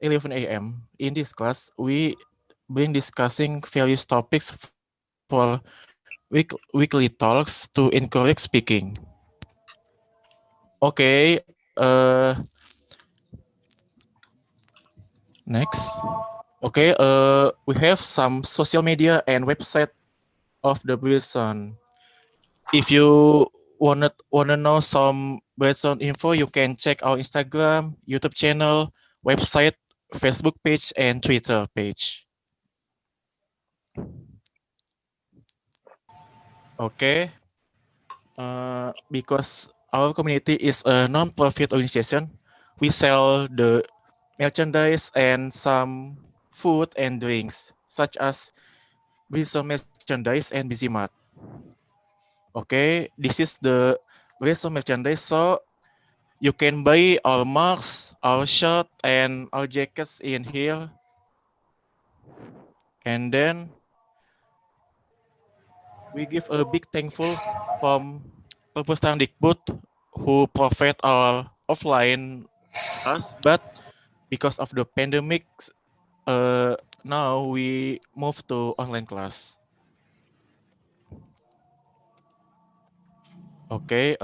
11 a.m. In this class, we been discussing various topics for weekly talks to encourage speaking. Okay, next. Okay, we have some social media and website of the Britzone. If you wanna know some Britzone info, you can check our Instagram, YouTube channel, website, Facebook page, and Twitter page. Okay, because our community is a non-profit organization, we sell the merchandise and some food and drinks, such as Britzone merchandise and Busy Mart. Okay, this is the Britzone merchandise. So you can buy our mugs, our shirt, and our jackets in here. And then we give a big thankful from Perpustakaan Dikbud who provide our offline class, but because of the pandemic, now we move to online class. Okay,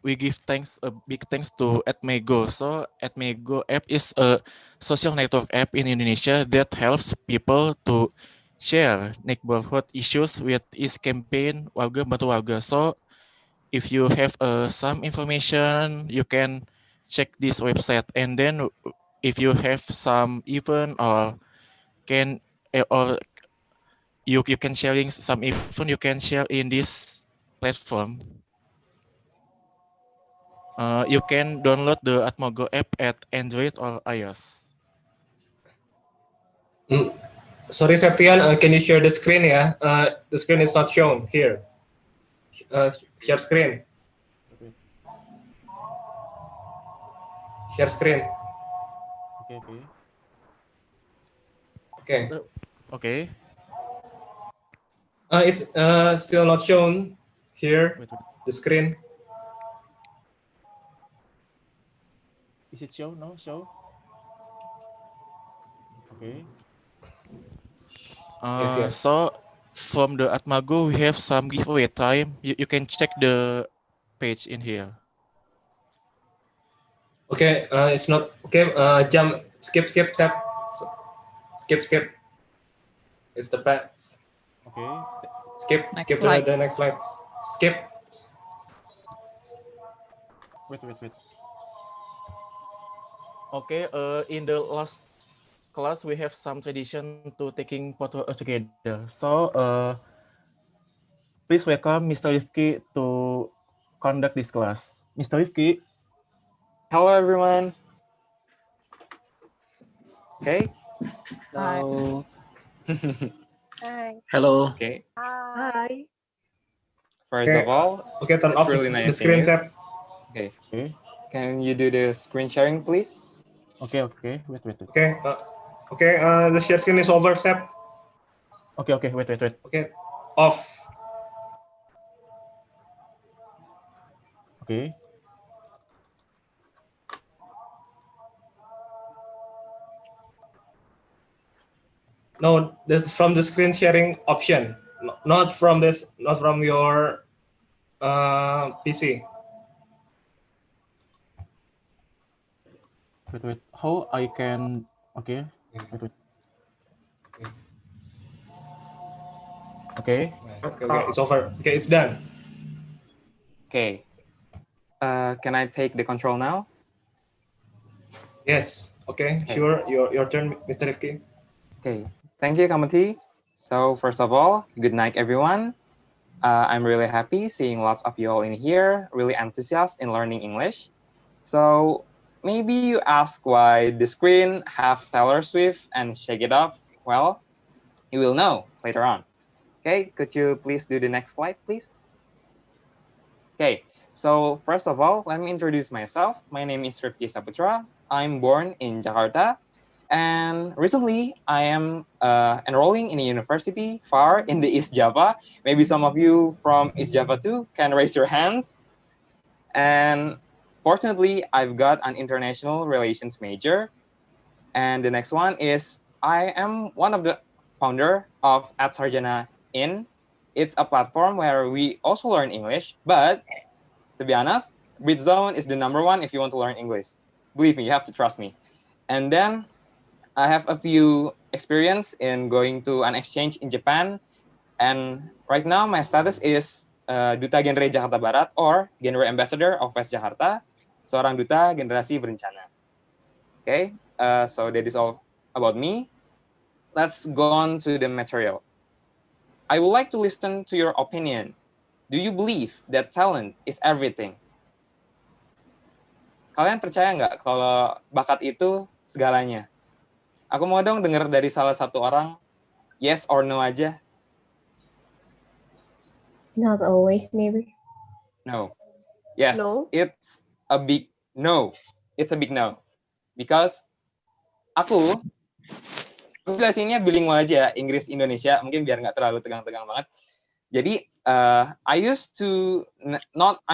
we give a big thanks to @Mego. So @Mego app is a social network app in Indonesia that helps people to share neighborhood issues with its campaign Warga Bantu Warga. So if you have some information, you can check this website, and then if you have some event or you can sharing some event, you can share in this platform. You can download the Atmogo app at Android or iOS. Sorry, Septian, can you share the screen? Yeah, the screen is not shown here. Share screen. Share screen. Okay. Okay. Okay. It's still not shown here. Wait. The screen. Is it show? No, show. Okay. Yes. So from the Atmago, we have some giveaway time. You can check the page in here. Okay, it's not okay. Jump, skip. Skip. It's the past. Okay. Skip to the next slide. Skip. Wait. Okay. In the last class, we have some tradition to taking photo together. So please welcome Mr. Rifki to conduct this class. Mr. Rifki. Hello, everyone. Okay. Hello. Hi. Hello. Okay. Hi. First of all, okay, turn off really the nice screen set. Okay. Can you do the screen sharing, please? Okay. Wait. Okay. The share screen is over, Sep. Okay. Wait. Okay. Off. Okay. No, this is from the screen sharing option, not from your PC. Wait. How I can? Okay. Wait. Okay. Okay, it's over. Okay, it's done. Okay. Can I take the control now? Yes. Okay. Sure. Your turn, Mr. Rifki. Okay. Thank you, Kamati. So first of all, good night, everyone. I'm really happy seeing lots of you all in here, really enthusiastic in learning English. So maybe you ask why the screen have Taylor Swift and Shake It Off. Well, you will know later on. Okay, could you please do the next slide, please? Okay, so first of all, let me introduce myself. My name is Rifki Saputra. I'm born in Jakarta. And recently, I am enrolling in a university far in the East Java. Maybe some of you from East Java too can raise your hands. And fortunately, I've got an international relations major. And the next one is I am one of the founder of @sarjana in. It's a platform where we also learn English, but to be honest, Britzone is the number one if you want to learn English. Believe me, you have to trust me. And then I have a few experience in going to an exchange in Japan. And right now my status is Duta Genre Jakarta Barat or Genre Ambassador of West Jakarta, seorang duta generasi berencana. Okay, so that is all about me. Let's go on to the material. I would like to listen to your opinion. Do you believe that talent is everything? Kalian percaya nggak kalau bakat itu segalanya? Aku mau dong dengar dari salah satu orang, yes or no aja. Not always, maybe. No. Yes, No. it's a big no. It's a big no. Because aku jelasinnya bilingual aja, Inggris Indonesia, mungkin biar nggak terlalu tegang-tegang banget. Jadi, I'm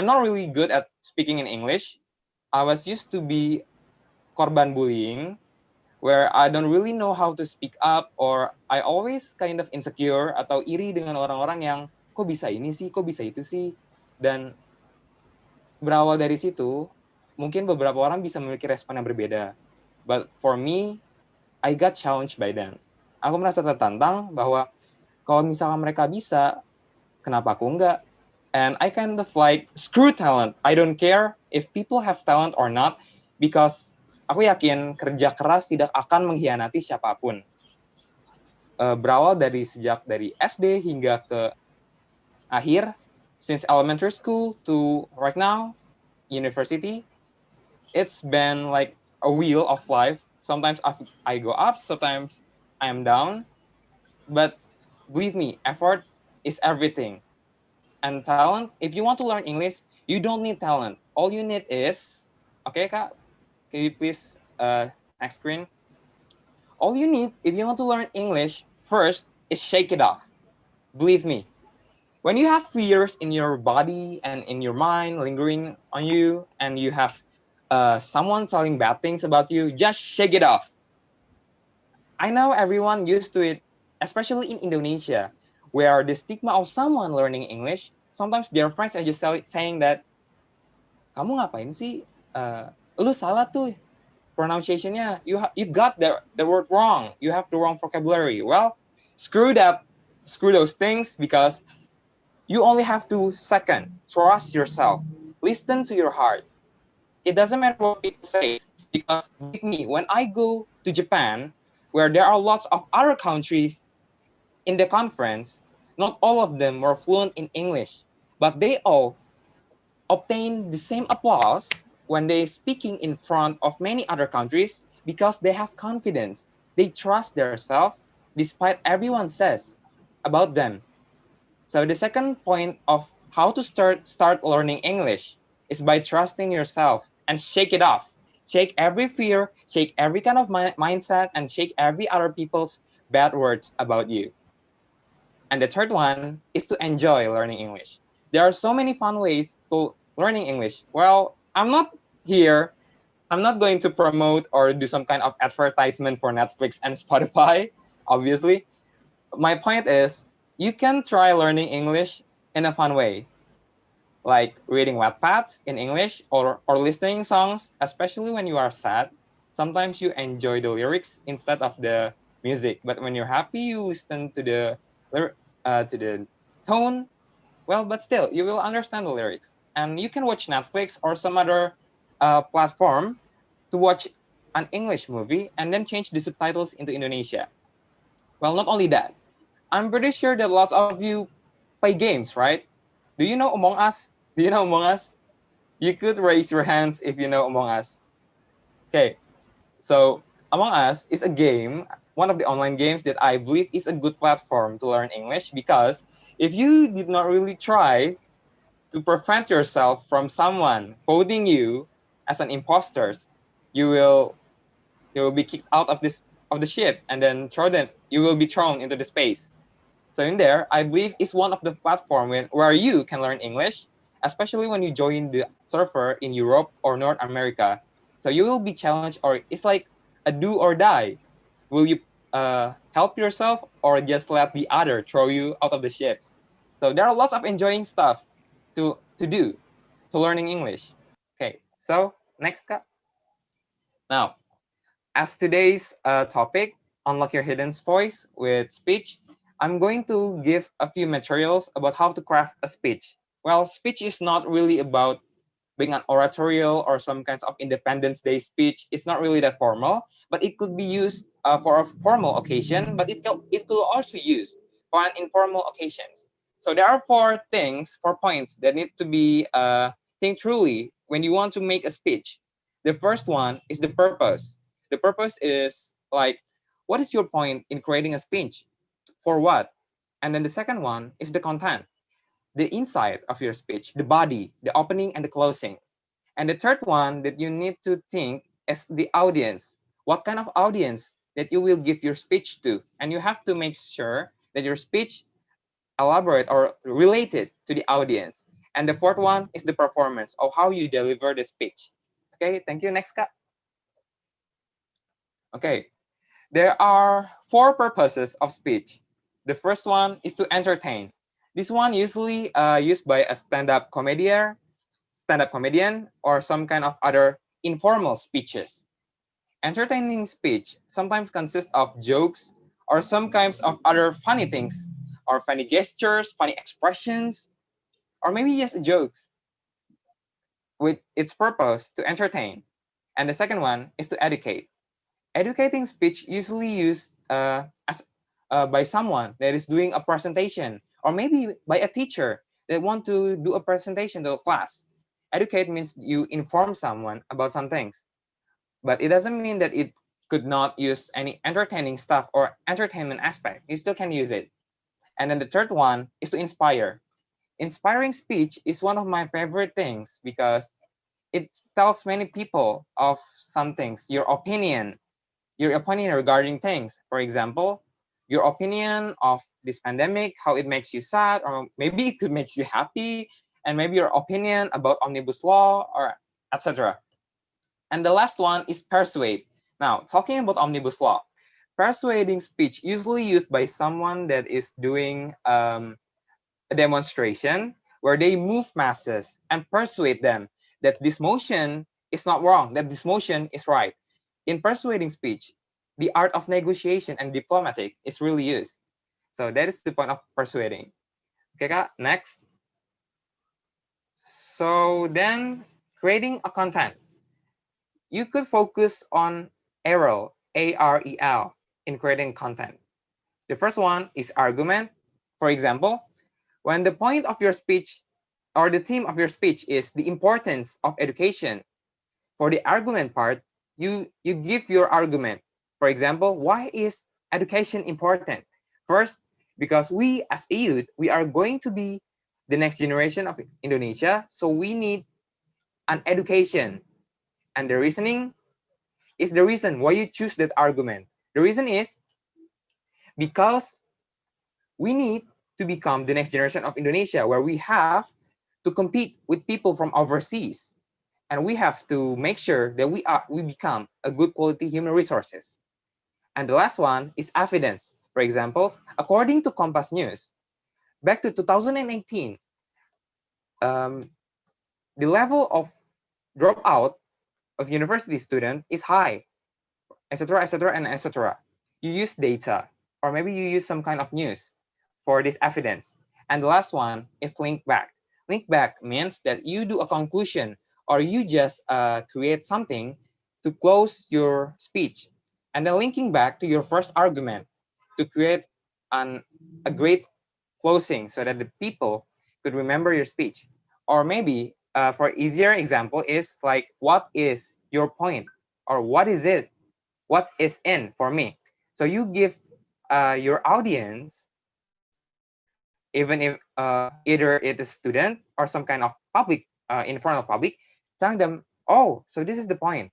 not really good at speaking in English. I was used to be korban bullying, where I don't really know how to speak up, or I always kind of insecure atau iri dengan orang-orang yang kok bisa ini sih, kok bisa itu sih. Dan berawal dari situ, mungkin beberapa orang bisa memiliki respon yang berbeda. But for me, I got challenged by them. Aku merasa tertantang bahwa kalau misalnya mereka bisa, kenapa aku enggak? And I kind of like, screw talent. I don't care if people have talent or not, because aku yakin kerja keras tidak akan mengkhianati siapapun. Berawal dari sejak dari SD hingga ke akhir, since elementary school to right now, university, it's been like a wheel of life. Sometimes I go up, sometimes I am down. But believe me, effort is everything. And talent, if you want to learn English, you don't need talent. All you need is, okay, Kak, can you please, next screen? All you need, if you want to learn English, first is shake it off. Believe me, when you have fears in your body and in your mind lingering on you, and you have someone telling bad things about you, just shake it off. I know everyone used to it, especially in Indonesia, where the stigma of someone learning English, sometimes their friends are just saying that, kamu ngapain sih? Lu salah tuh pronunciation-nya. You've got the word wrong. You have the wrong vocabulary. Well, screw that. Screw those things, because you only have to trust yourself. Listen to your heart. It doesn't matter what people say, because with me, when I go to Japan, where there are lots of other countries in the conference, not all of them were fluent in English, but they all obtain the same applause when they speaking in front of many other countries, because they have confidence. They trust themselves despite everyone says about them. So the second point of how to start learning English is by trusting yourself and shake it off. Shake every fear, shake every kind of mindset, and shake every other people's bad words about you. And the third one is to enjoy learning English. There are so many fun ways to learning English. Well, I'm not going to promote or do some kind of advertisement for Netflix and Spotify, obviously. My point is, you can try learning English in a fun way, like reading Wattpad in English or listening songs, especially when you are sad. Sometimes you enjoy the lyrics instead of the music, but when you're happy, you listen to the tone. Well, but still, you will understand the lyrics. And you can watch Netflix or some other platform to watch an English movie and then change the subtitles into Indonesia. Well, not only that, I'm pretty sure that lots of you play games, right? Do you know Among Us? Do you know Among Us? You could raise your hands if you know Among Us. Okay, so Among Us is a game, one of the online games that I believe is a good platform to learn English, because if you did not really try to prevent yourself from someone voting you as an imposter, you will be kicked out of the ship, and then you will be thrown into the space. So in there, I believe it's one of the platform where you can learn English, especially when you join the server in Europe or North America. So you will be challenged, or it's like a do or die. Will you help yourself or just let the other throw you out of the ships? So there are lots of enjoying stuff to do to learning English. Okay, so next cut. Now, as today's topic, unlock your hidden voice with speech, I'm going to give a few materials about how to craft a speech. Well, speech is not really about being an oratorial or some kinds of Independence Day speech. It's not really that formal, but it could be used for a formal occasion, but it could also be used for an informal occasions. So there are four points that need to be think truly when you want to make a speech. The first one is the purpose. The purpose is like, what is your point in creating a speech? For what? And then the second one is the content, the inside of your speech, the body, the opening and the closing. And the third one that you need to think is the audience. What kind of audience that you will give your speech to? And you have to make sure that your speech elaborate or related to the audience. And the fourth one is the performance of how you deliver the speech. Okay, thank you. Next cut. Okay, there are four purposes of speech. The first one is to entertain. This one usually used by a stand-up comedian, or some kind of other informal speeches. Entertaining speech sometimes consists of jokes or some kinds of other funny things, or funny gestures, funny expressions, or maybe just jokes with its purpose to entertain. And the second one is to educate. Educating speech usually used by someone that is doing a presentation, or maybe by a teacher that want to do a presentation to a class. Educate means you inform someone about some things, but it doesn't mean that it could not use any entertaining stuff or entertainment aspect. You still can use it. And then the third one is to inspire. Inspiring speech is one of my favorite things because it tells many people of some things, your opinion regarding things. For example, your opinion of this pandemic, how it makes you sad, or maybe it could make you happy, and maybe your opinion about omnibus law, or etc. And the last one is persuade. Now, talking about omnibus law, persuading speech usually used by someone that is doing a demonstration where they move masses and persuade them that this motion is not wrong, that this motion is right. In persuading speech, the art of negotiation and diplomatic is really used. So that is the point of persuading. Okay, Kak, next. So then creating a content. You could focus on AREL, A-R-E-L, in creating content. The first one is argument. For example, when the point of your speech or the theme of your speech is the importance of education, for the argument part, you give your argument. For example, why is education important? First, because we as a youth, we are going to be the next generation of Indonesia, so we need an education. And the reasoning is the reason why you choose that argument. The reason is because we need to become the next generation of Indonesia, where we have to compete with people from overseas. And we have to make sure that we become a good quality human resources. And the last one is evidence. For example, according to Compass News, back to 2018, the level of dropout of university student is high, etc., etc., and etc. You use data, or maybe you use some kind of news for this evidence. And the last one is link back. Link back means that you do a conclusion, or you just create something to close your speech, and then linking back to your first argument to create a great closing so that the people could remember your speech. Or maybe for easier example is like, what is your point, or what is it? What is in for me? So you give your audience, even if either it is student or some kind of public in front of public, telling them, oh, so this is the point.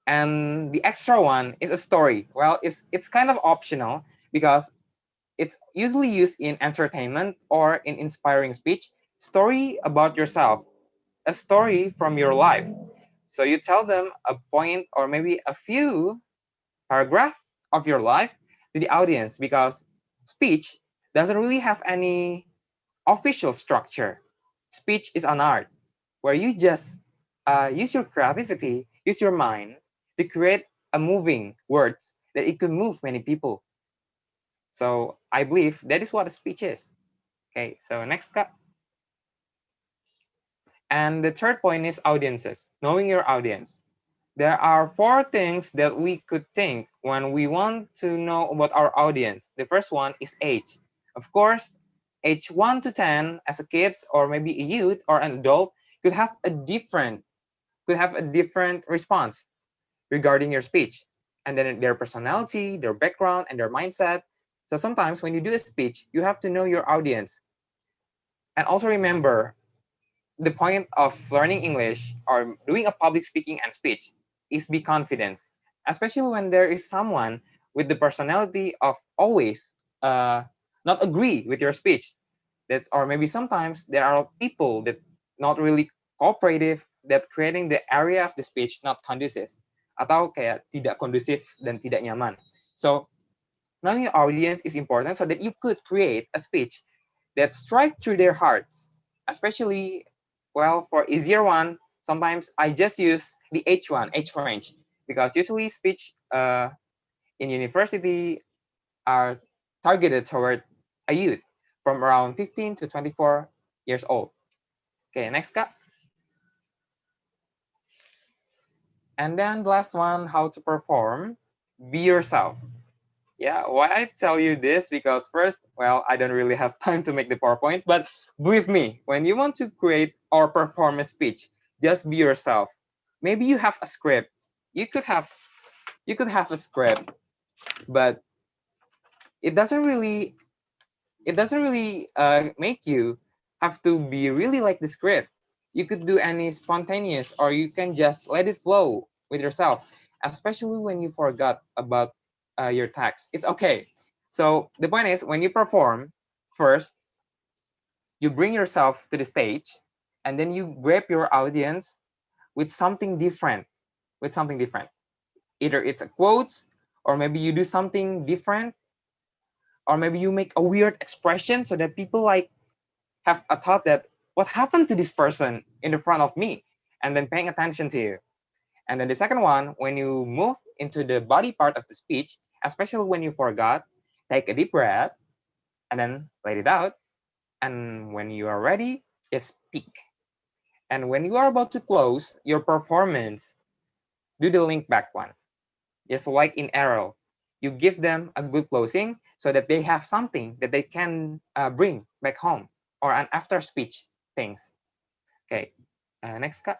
And the extra one is a story. Well, it's kind of optional because it's usually used in entertainment or in inspiring speech. Story about yourself, a story from your life. So you tell them a point or maybe a few paragraph of your life to the audience, because speech doesn't really have any official structure. Speech is an art where you just use your creativity, use your mind to create a moving words that it could move many people. So I believe that is what a speech is. Okay, so next cut. And the third point is audiences, knowing your audience. There are 4 things that we could think when we want to know about our audience. The first one is age. Of course, age 1 to 10 as a kids or maybe a youth or an adult could have a different response regarding your speech, and then their personality, their background, and their mindset. So sometimes when you do a speech, you have to know your audience. And also remember, the point of learning English or doing a public speaking and speech is be confident, especially when there is someone with the personality of always not agree with your speech. That's, or maybe sometimes there are people that not really cooperative, that creating the area of the speech not conducive atau kayak tidak kondusif dan tidak nyaman. So knowing your audience is important so that you could create a speech that strike through their hearts, especially, well, for easier one, sometimes I just use the age range, because usually speech in university are targeted toward a youth from around 15 to 24 years old. Okay, next cut. And then the last one, how to perform, be yourself. Yeah, why I tell you this, because first, well, I don't really have time to make the PowerPoint, but believe me, when you want to create or perform a speech, just be yourself. Maybe you have a script. You could have a script, but it doesn't really make you have to be really like the script. You could do any spontaneous, or you can just let it flow with yourself, especially when you forgot about your text. It's okay. So the point is, when you perform, first you bring yourself to the stage, and then you grab your audience with something different. Either it's a quote, or maybe you do something different, or maybe you make a weird expression so that people like have a thought that what happened to this person in the front of me, and then paying attention to you. And then the second one, when you move into the body part of the speech, especially when you forgot, take a deep breath and then let it out. And when you are ready, just speak. And when you are about to close your performance, do the link back one. Just like in arrow, you give them a good closing so that they have something that they can bring back home, or an after speech things. Okay, next cut.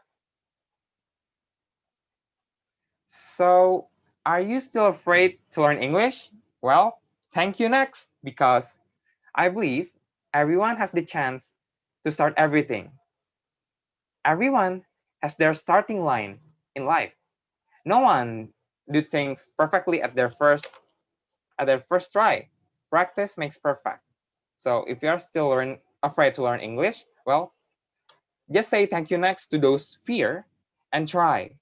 So are you still afraid to learn English? Well, thank you next, because I believe everyone has the chance to start everything. Everyone has their starting line in life. No one do things perfectly at their first try. Practice makes perfect. So if you are still afraid to learn English, well, just say thank you next to those fear and try.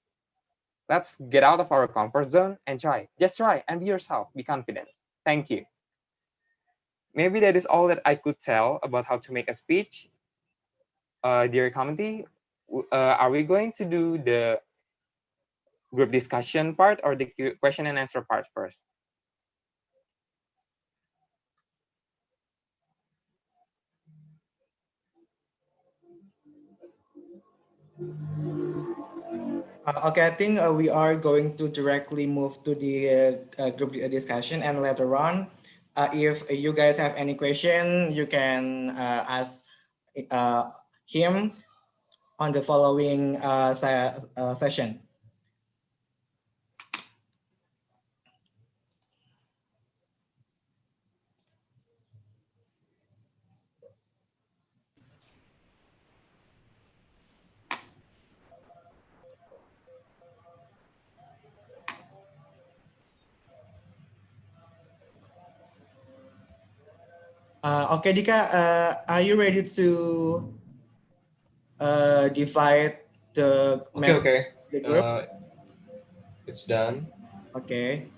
Let's get out of our comfort zone and try. Just try and be yourself. Be confident. Thank you. Maybe that is all that I could tell about how to make a speech. Dear committee, are we going to do the group discussion part or the question and answer part first? Okay, I think we are going to directly move to the group discussion, and later on, if you guys have any question, you can ask him on the following session. Okay, Dika, are you ready to divide the Okay, okay. the group? Uh, it's done. Okay.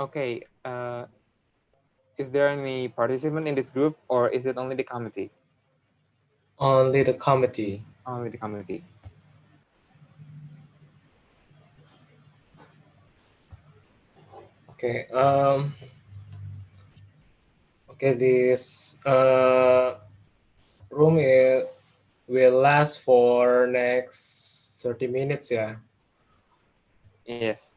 Okay. Is there any participant in this group, or is it only the committee? Only the committee. Only the committee. Okay. Okay. This room will last for next 30 minutes. Yeah. Yes.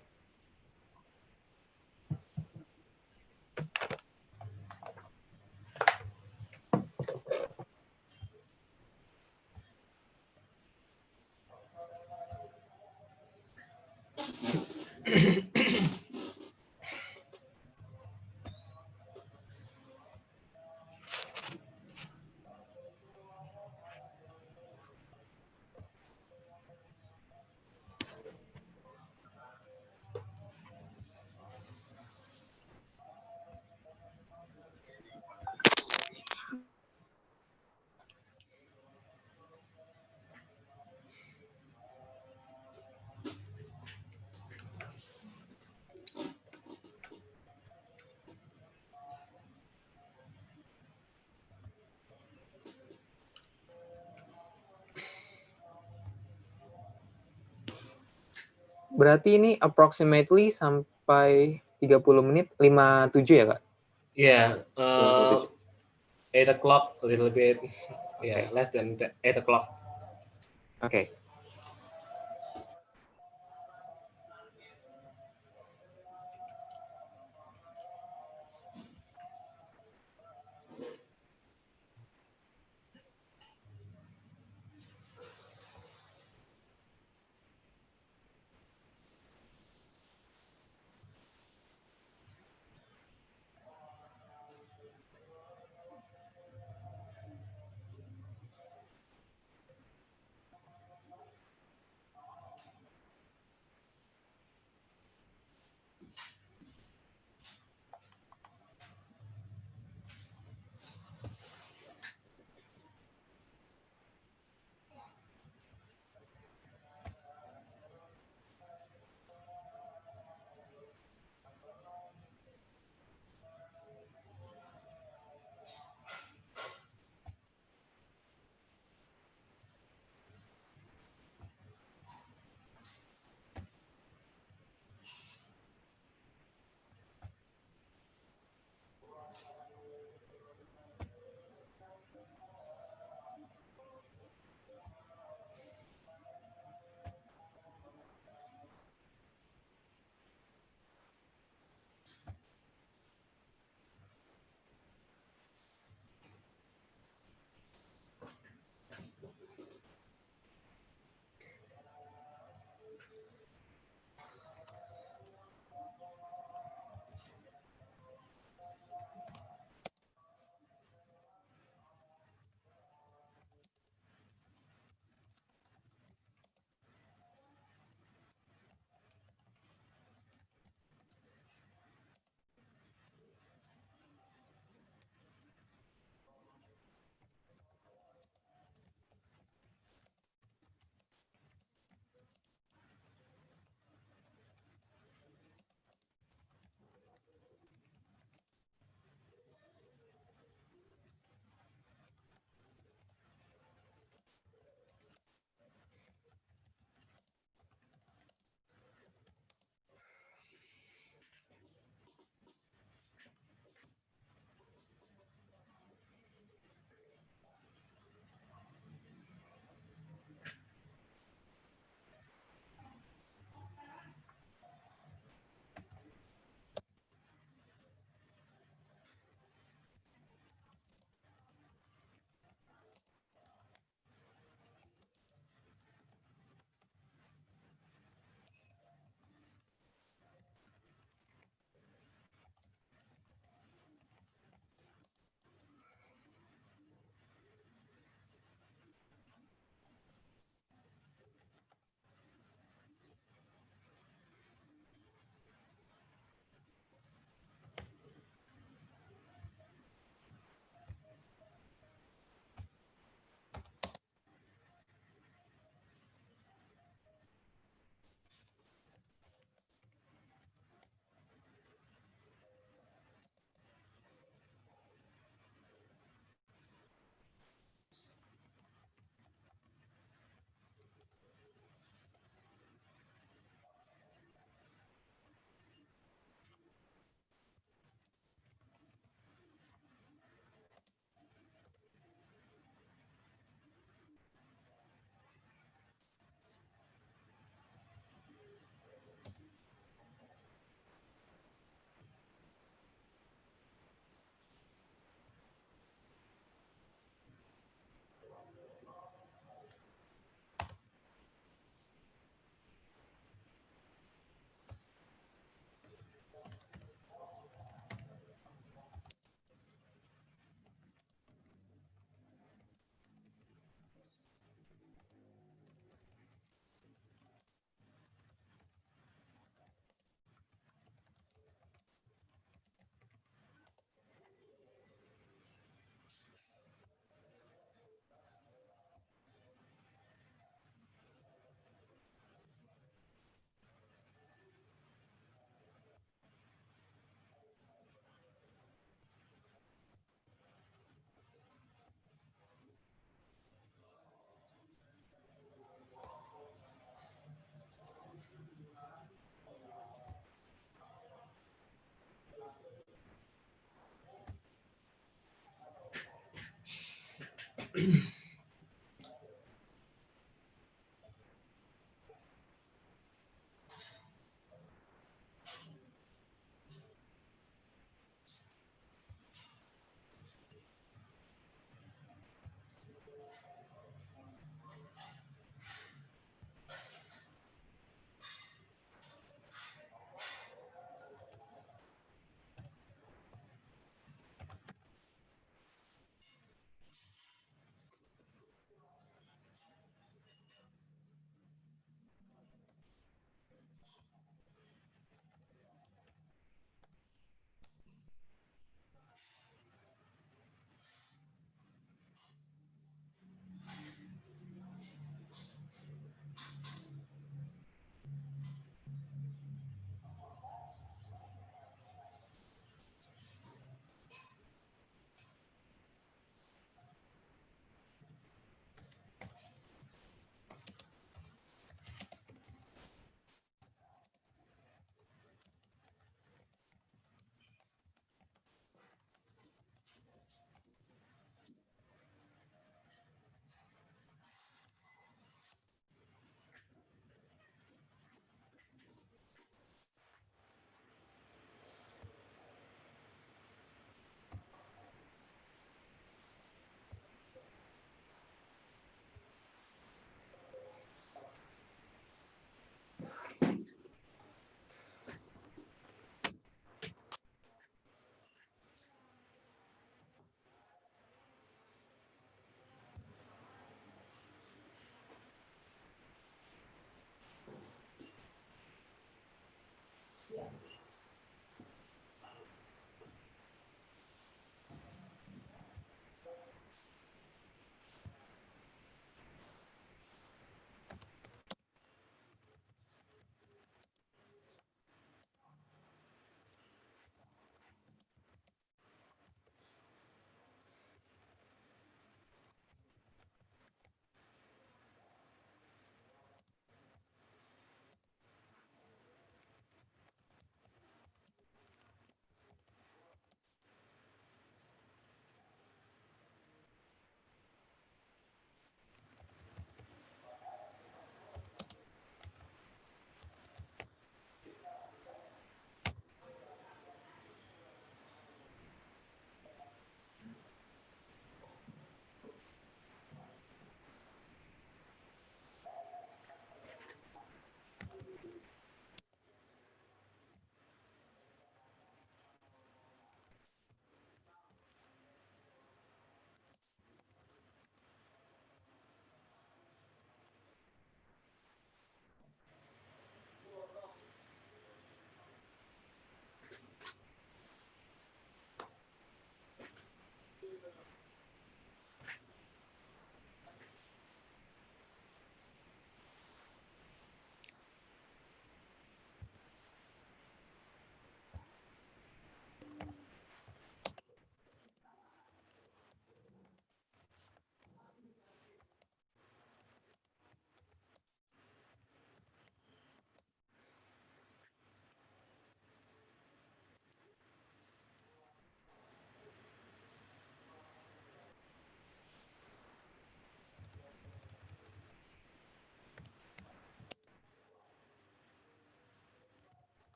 Berarti ini approximately sampai 30 menit, 57 ya, Kak? Yeah. 57. 8 o'clock, a little bit. Yeah, Okay. less than 8 o'clock. Okay.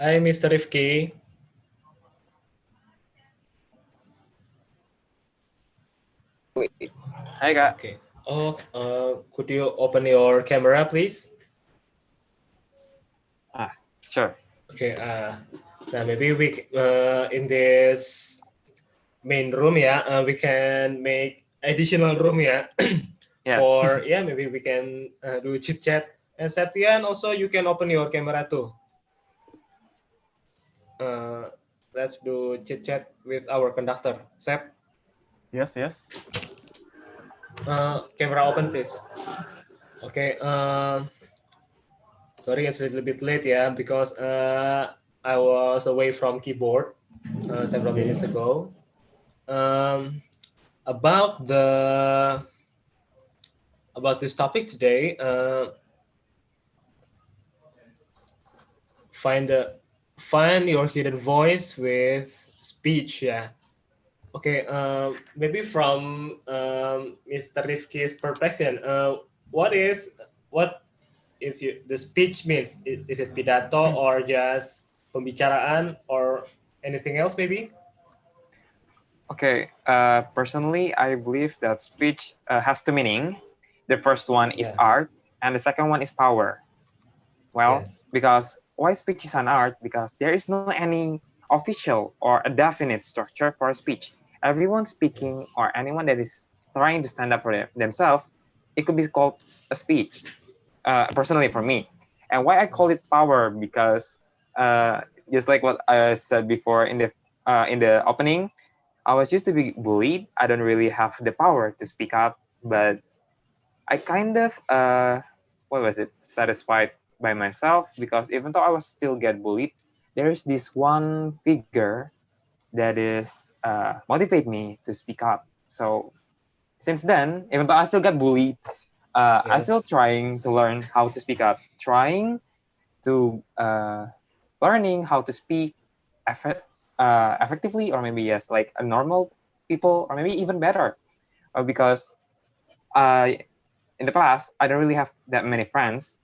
Hi, Mr. Rifki. Wait. Hi Kak. Okay. Oh, could you open your camera, please? Sure. Okay. Now maybe we in this main room, yeah, we can make additional room, yeah, Yes. for yeah, maybe we can do chit chat. And Septian, also you can open your camera too. Uh, let's do chit chat with our conductor, Sep. Yes, yes. Camera open, please. Okay. Sorry, it's a little bit late, yeah, because I was away from keyboard several minutes ago. Um, about the about this topic today, find the find your hidden voice with speech, yeah. Okay, maybe from Mr. Rifki's perspective, what is what the speech means? Is it pidato or just pembicaraan or anything else maybe? Okay, personally, I believe that speech has two meaning. The first one is Yeah. art, and the second one is power. Well, Yes. because why speech is an art? Because there is no any official or a definite structure for a speech. Everyone speaking Yes. or anyone that is trying to stand up for themselves, it could be called a speech. Personally, for me, and why I call it power because just like what I said before in the opening, I was used to be bullied. I don't really have the power to speak up, but I kind of what was it satisfied by myself because even though I was still get bullied, there is this one figure that is motivate me to speak up. So since then, even though I still got bullied, I still Yes. trying to learn how to speak up, trying to learning how to speak effectively, or maybe yes, like a normal people, or maybe even better, because uh, in the past I don't really have that many friends,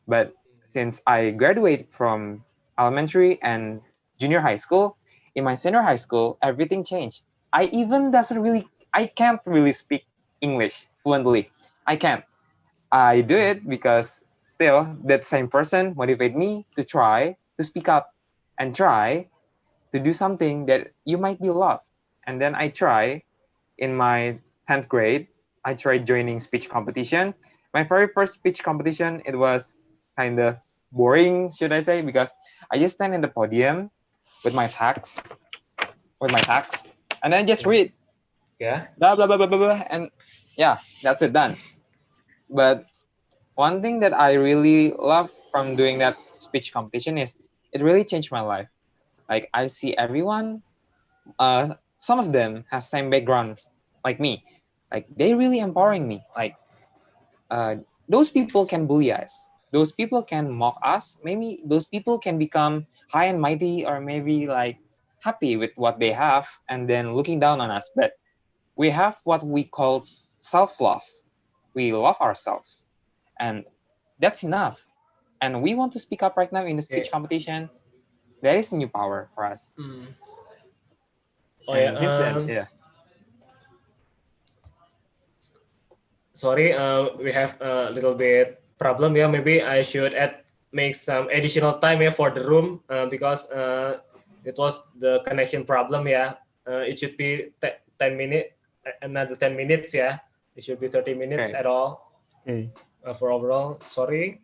but since I graduated from elementary and junior high school, in my senior high school, everything changed. I can't really speak English fluently. I can't. I do it because still that same person motivate me to try to speak up and try to do something that you might be loved. And then I try in my 10th grade, I tried joining speech competition. My very first speech competition, it was kind of boring, should I say, because I just stand in the podium with my text, and then just read Yes. Yeah. blah blah blah blah blah, blah and yeah, that's it done. But one thing that I really love from doing that speech competition is it really changed my life. Like I see everyone, some of them has same backgrounds like me. Like they really empowering me. Like uh, those people can bully us. Those people can mock us. Maybe those people can become high and mighty, or maybe like happy with what they have, and then looking down on us. But we have what we call self-love. We love ourselves, and that's enough. And we want to speak up right now in the speech Okay. competition. That is a new power for us. Mm. Oh yeah. And since then, yeah. Sorry. We have a little bit problem. Yeah. Maybe I should make some additional time here for the room because it was the connection problem. Yeah. It should be 10 minutes. Another 10 minutes. Yeah. It should be 30 minutes Okay. at all Okay. for overall. Sorry.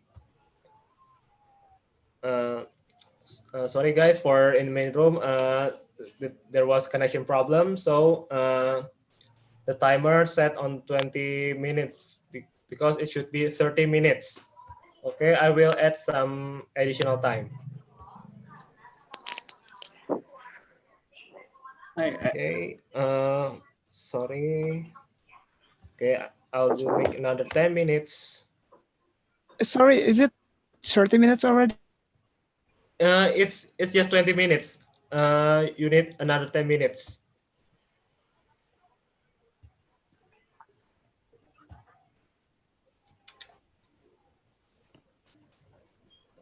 Uh, Sorry guys for in the main room. There was connection problem, so the timer set on 20 minutes because it should be 30 minutes. Okay, I will add some additional time. Okay, sorry. Okay, I will make another 10 minutes. Sorry, is it 30 minutes already? It's just 20 minutes. You need another 10 minutes.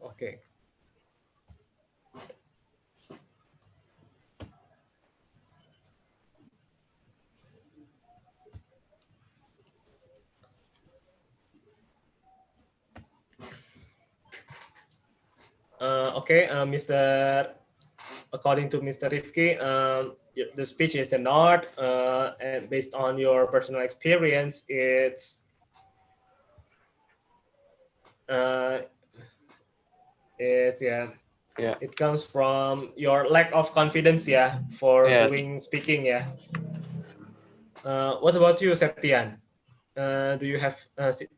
Okay. Okay, Mr. According to Mr. Rifki, the speech is an art, and based on your personal experience, uh, yeah, Yeah. it comes from your lack of confidence, yeah, for Yes. doing speaking, yeah. What about you, Septian? Do you have the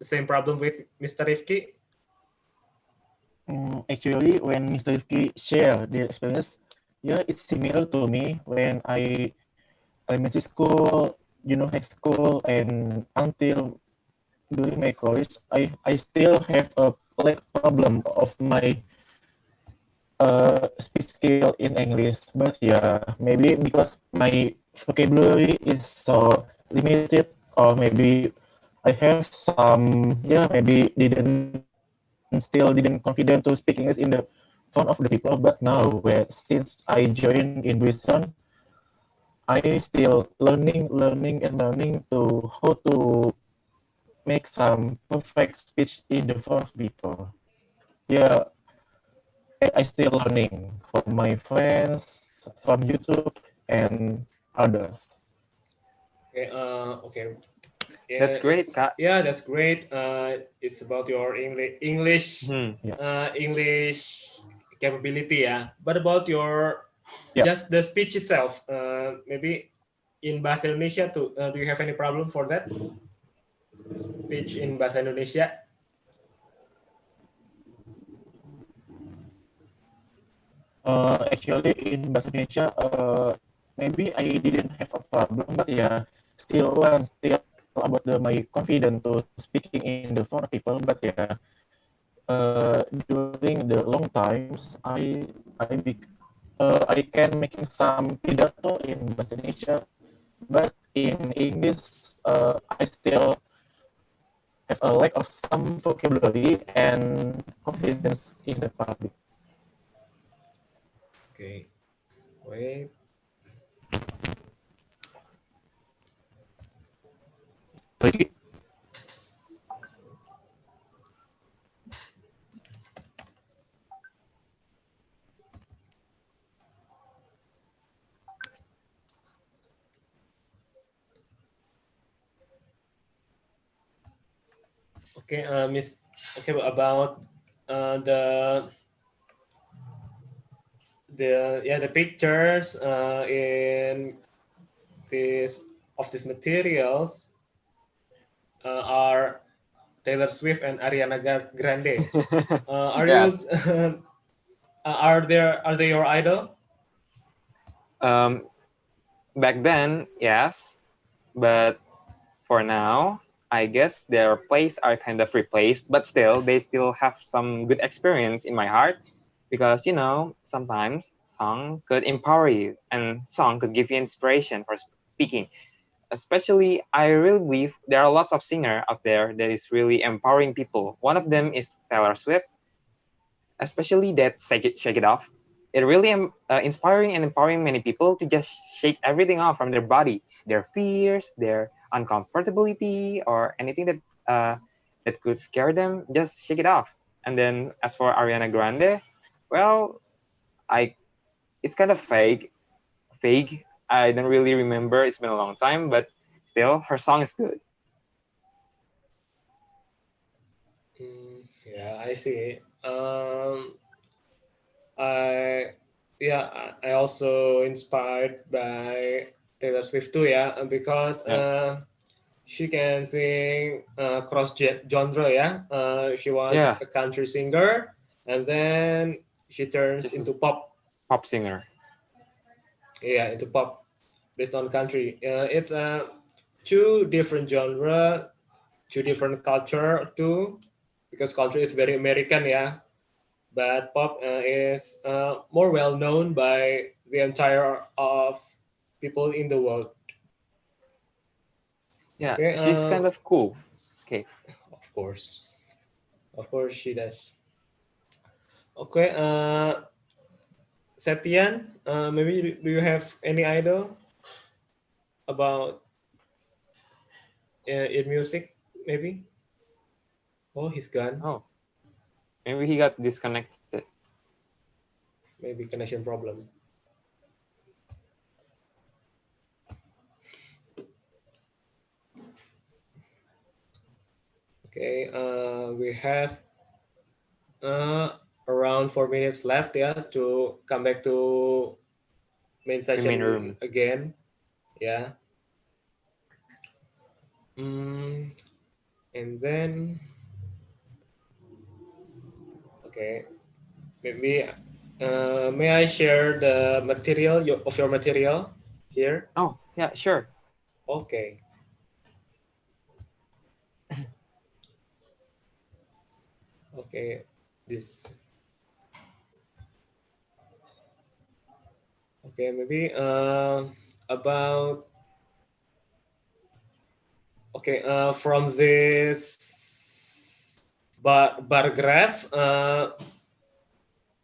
same problem with Mr. Rifki? Actually, when Mr. Rifki share the experience, yeah, it's similar to me when I elementary school, high school, and until during my college, I still have a like problem of my speech skill in English. But yeah, maybe because my vocabulary is so limited, or maybe I have some, yeah, maybe didn't and still didn't confident to speak English in the front of the people. But now, since I joined in Britzone, I still learning to how to make some perfect speech in the front of people. Yeah, I still learning from my friends, from YouTube, and others. Okay. Okay. That's great, Kak. Yeah, that's great. It's about your English Hmm. English capability, yeah. But about your Yeah. just the speech itself, maybe in bahasa Indonesia too. Do you have any problem for that speech in bahasa Indonesia? Actually, in bahasa Indonesia, maybe I didn't have a problem, but yeah, still about my confidence to speaking in the front of people. But yeah, during the long times, I can making some pidato in bahasa Indonesia, but in English, I still have a lack of some vocabulary and confidence in the public. Okay, wait. Lagi? Okay, Miss. Okay, about the the pictures in this of these materials are Taylor Swift and Ariana Grande. Are Yes. you are they your idol? Um, Back then, yes, but for now, I guess their plays are kind of replaced, but still, they still have some good experience in my heart because, sometimes song could empower you and song could give you inspiration for speaking. Especially, I really believe there are lots of singer out there that is really empowering people. One of them is Taylor Swift, especially that shake it off. It really inspiring and empowering many people to just shake everything off from their body, their fears, their uncomfortability, or anything that could scare them. Just shake it off. And then as for Ariana Grande, well, I it's kind of vague. I don't really remember. It's been a long time, but still, her song is good. Yeah, I see. I I also inspired by Taylor Swift too, yeah, because Yes. she can sing cross genre, yeah. She was Yeah, a country singer, and then she turns she's a into pop, pop singer. yeah, into pop based on country. It's two different genre, two different culture too, because culture is very American, yeah. But pop is more well known by the entire of people in the world. Yeah, Okay, she's kind of cool. Okay. of course, of course she does. Okay, Septian, maybe do you have any idol about in music? Maybe. Oh, he's gone. Oh, maybe he got disconnected. Maybe connection problem. Okay, we have uh, around 4 minutes left, yeah, to come back to main The main session room. again. Yeah. Mm, and then, okay, maybe may I share the material of your material here? Oh, yeah, sure. Okay. Okay. This. Okay. Maybe about. Okay. From this bar graph.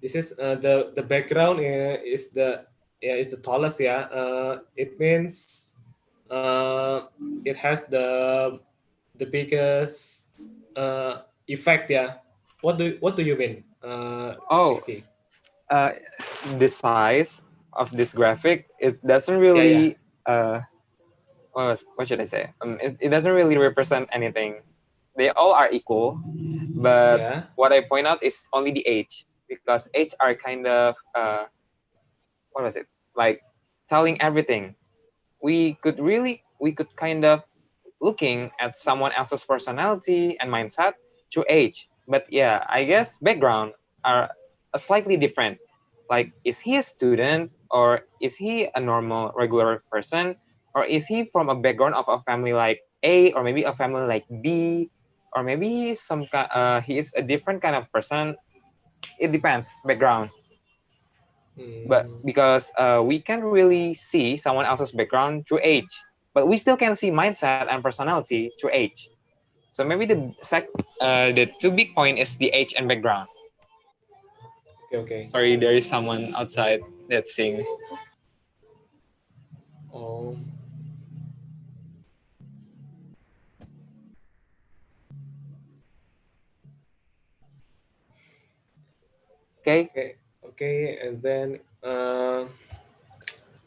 This is the background is the tallest. It means it has the biggest effect. What do you mean? Oh, Rifki? the size of this graphic, it doesn't Yeah, yeah, really what should I say? It doesn't really represent anything. They all are equal, but yeah. what I point out is only the age, because age are kind of what was it, like telling everything. We could kind of looking at someone else's personality and mindset through age. But yeah, I guess background are slightly different. Like, is he a student, or is he a normal regular person, or is he from a background of a family like A, or maybe a family like B, or maybe he is a different kind of person. It depends background. But Hmm. because we can really see someone else's background through age, but we still can see mindset and personality through age. So maybe the two big point is the age and background. Okay, okay. Sorry, there is someone outside that's sing. Oh, Okay. okay, okay. And then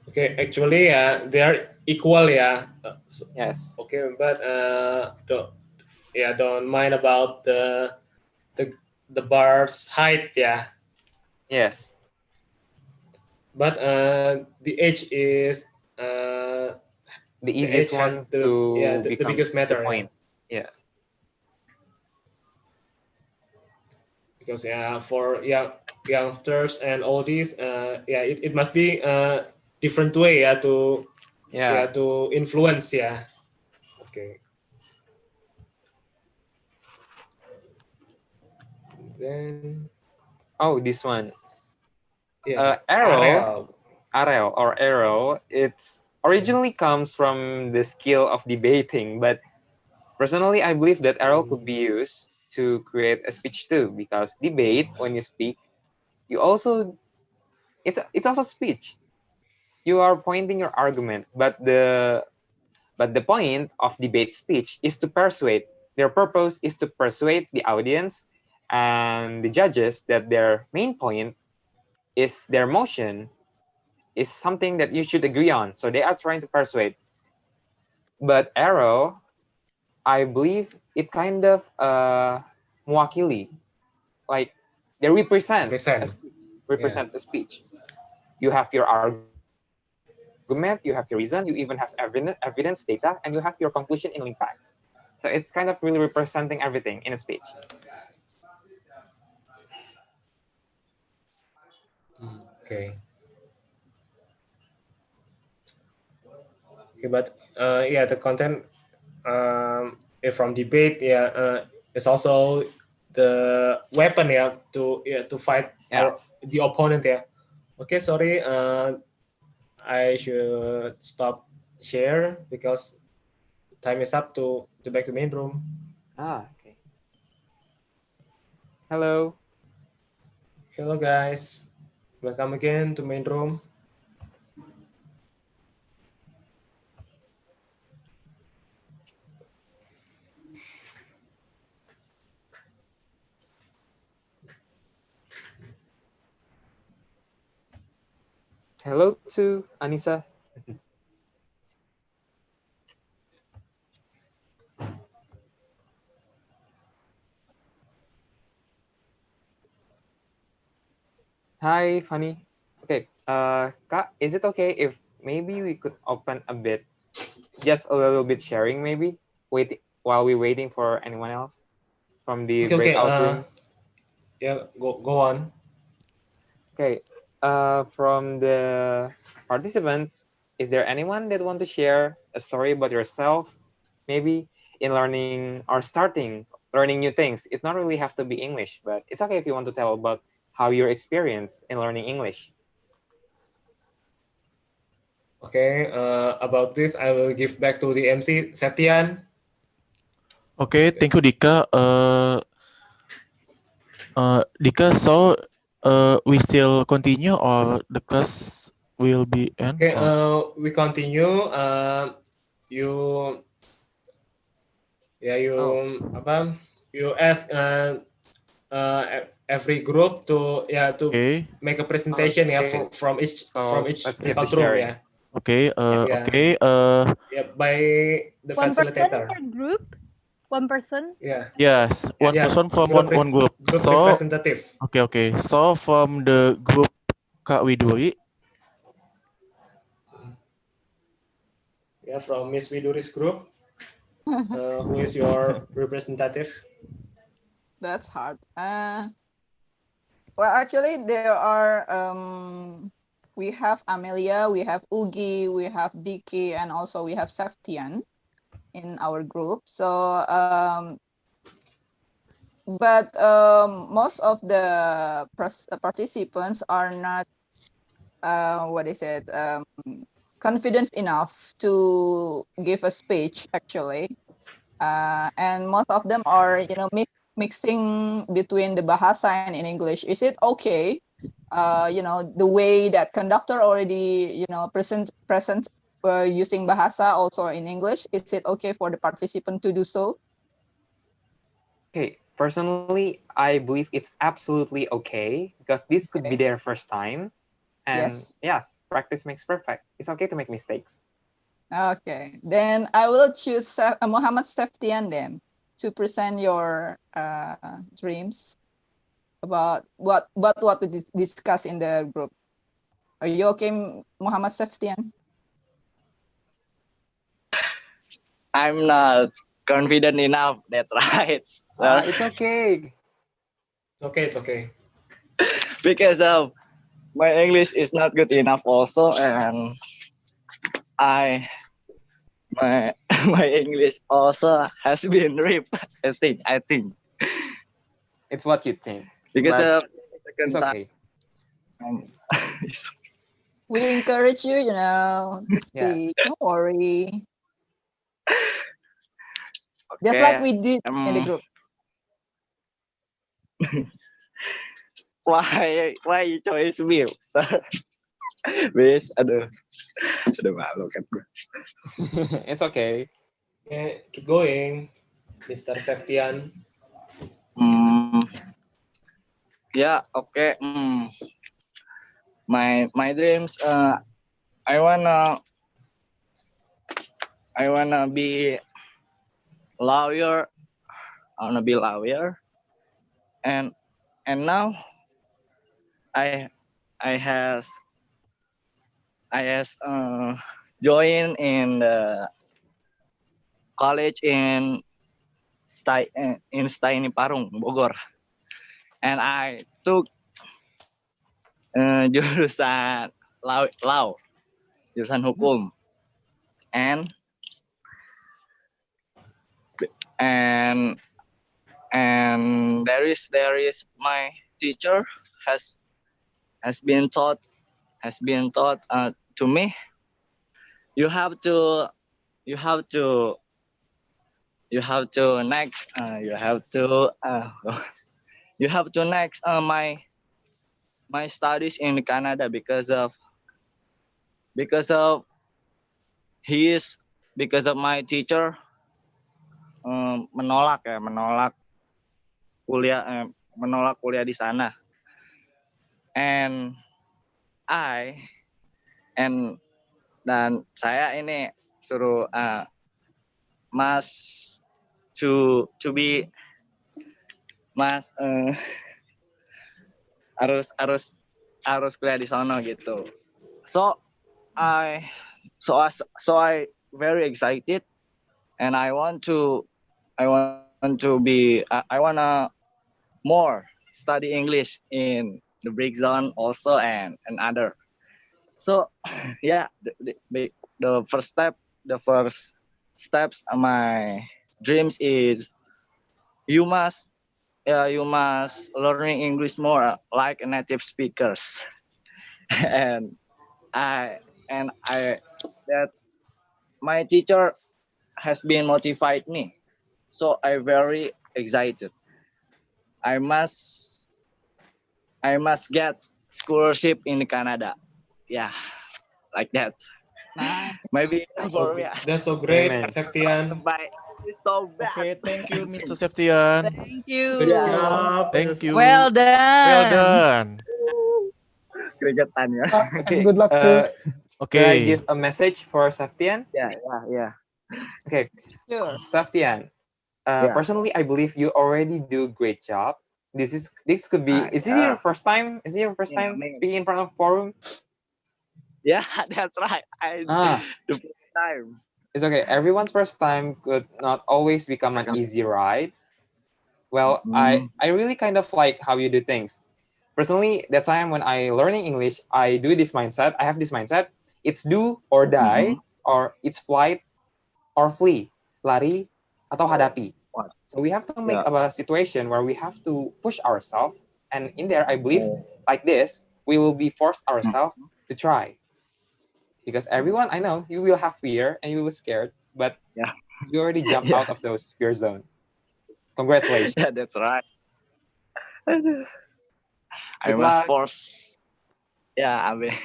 okay, actually, they are equal. Yes. Okay, but don't mind about the the bar's height. Yeah, Yes. but the age is The the age easiest has one to the become biggest the matter. Yeah, point. Yeah. because for youngsters and all these it must be different way Yeah. to influence. Yeah. Okay. Then Oh, this one. yeah, Arrow, Arel. arrow. It's originally comes from the skill of debating, but personally, I believe that arrow could be used to create a speech too, because debate, when you speak, you also it's also speech. You are pointing your argument, but the point of debate speech is to persuade. Their purpose is to persuade the audience and the judges that their main point is their motion is something that you should agree on. So they are trying to persuade. But arrow, I believe it kind of mewakili, like they Represent. Yeah. represent a speech. You have your argument, you have your reason, you even have evidence, data, and you have your conclusion in impact. So it's kind of really representing everything in a speech. Okay. Okay, but the content from debate is also the weapon to fight Yes. the opponent. Yeah. Okay, sorry. I should stop share because time is up to back to main room. Okay. Hello. Hello guys, welcome again to main room. Hello to Anissa. Hi, Fanny. Okay, Kak, is it okay if maybe we could open a bit, just a little bit sharing maybe, while we're waiting for anyone else from the Okay, okay. breakout room? Go on. Okay, from the participant, is there anyone that want to share a story about yourself, maybe in learning or starting learning new things? It not really have to be English, but it's okay if you want to tell about how your experience in learning English. Okay, about this, I will give back to the MC Septian. Okay, thank you Dika. Dika, so we still continue or the class will be end? Okay, Or? we continue. You you Oh, apa? You ask every group to to Okay. make a presentation okay. from So each let's keep the default room sharing. ya. Okay. Yes. Yeah. Okay. Yeah, by the One person facilitator. per group? One person? Yeah. Yes, one Yeah. Yeah, person from group one group. group So representative. okay. So from the group Kak Widuri, Yeah, from Miss Widuri's group. Who is your representative? That's hard. Well, actually, there are. We have Amelia, we have Ugi, we have Diki, and also we have Saftian in our group. So, but most of the participants are not. What is it? Confidence enough to give a speech actually, and most of them are mixing between the Bahasa and in English. Is it okay? The way that conductor already present using Bahasa also in English. Is it okay for the participant to do so? Okay. Personally, I believe it's absolutely okay because this could be Okay. their first time. And Yes. practice makes perfect. It's okay to make mistakes. Okay. Then I will choose Muhammad Seftian then to present your dreams about what we discuss in the group. Are you okay, Muhammad Seftian? I'm not confident enough. That's right. So, It's okay. It's okay, it's okay. because my English is not good enough also, and I my my English also has been ripped. I think It's what you think. because But second it's okay. time. We encourage you, to Yes. speak. Don't worry. Just Okay. like we did in the group. Why you choose me? Wis, aduh malu kan gue. It's okay. Yeah, keep going, Mr. Seftian. Yeah, okay. My dreams. I wanna be lawyer. I wanna be lawyer, and now I I has join in the college in Staini Parung, Bogor, and I took jurusan law, jurusan hukum, and and there is my teacher has been taught to me. You have to next. You have to next my studies in Canada because of because of my teacher menolak kuliah di sana, and I and dan saya ini suruh Mas to be Mas harus kuliah di sana gitu. So I very excited, and I wanna more study English in the Britzone also, and other. So yeah, the first steps of my dreams is you must learning English more like native speakers. and I that my teacher has been motivate me, so I very excited. I must I must get scholarship in Canada. Yeah, like that. Nice. Maybe That's so for me, good. That's so great, Amen. Septian. my is so bad. Okay, thank you, Mr. Septian. Thank Good Yeah, you. job, Thank Mrs. Well you. Well done. done. keringetan ya. Okay. Good luck too. Could I Okay. give a message for Saftian? Yeah. Okay, Sure. Saftian. Yeah. Personally, I believe you already do a great job. This could be. Is it your first time? Is it your first Yeah, time man. speaking in front of forum? Yeah, that's right. Ah, The first time. it's okay. Everyone's first time could not always become an easy ride. Well, I Mm, I really kind of like how you do things. Personally, that time when I learning English, I do this mindset. I have this mindset. It's do or die, mhm. or it's flight or flee, lari atau hadapi. What? So we have to make Yeah. a situation where we have to push ourselves, and in there, I believe Oh. like this, we will be forced Mm, ourselves to try. Because everyone I know, you will have fear and you will scared, but yeah. you already jump Yeah. out of those fear zone. Congratulations. Yeah, that's right. I Good must luck. force. Yeah, I mean,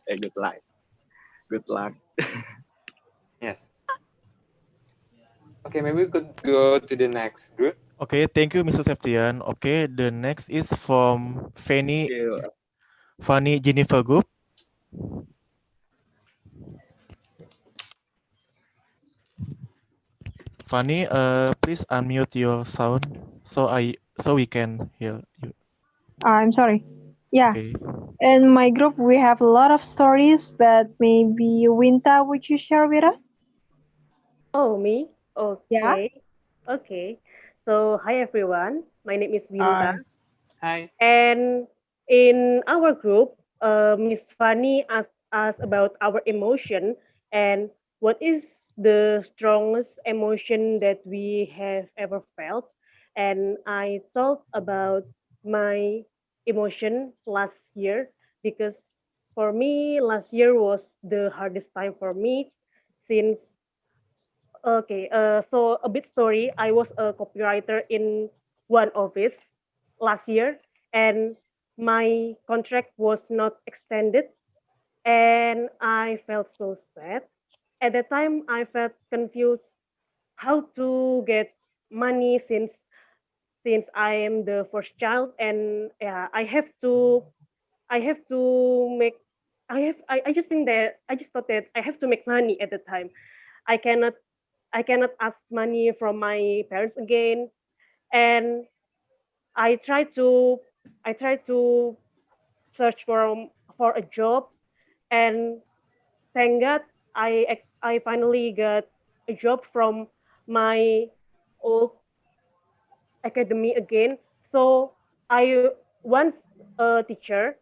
good luck. Good luck. Yes. Okay, maybe we could go to the next group. Okay, thank you, Mr. Septian. Okay, the next is from You. Fanny Jennifer Group. Fanny, please unmute your sound so we can hear you. I'm sorry. Yeah. Okay. In my group, we have a lot of stories, but maybe Winta, would you share with us? Oh, me? Yeah. Okay. Okay. So, hi everyone. My name is Winta. Hi. Hi. And in our group, Miss Fanny asked us about our emotion and what is the strongest emotion that we have ever felt. And I talked about my emotion last year because for me, last year was the hardest time for me since okay, so a bit story. I was a copywriter in one office last year, and my contract was not extended, and I felt so sad. At that time, I felt confused how to get money since I am the first child, and yeah, I have to make. I just think that I just thought that I have to make money at the time. I cannot I cannot ask money from my parents again. And I try to I try to search for a job, and thank God I finally got a job from my old academy again. So I once a teacher,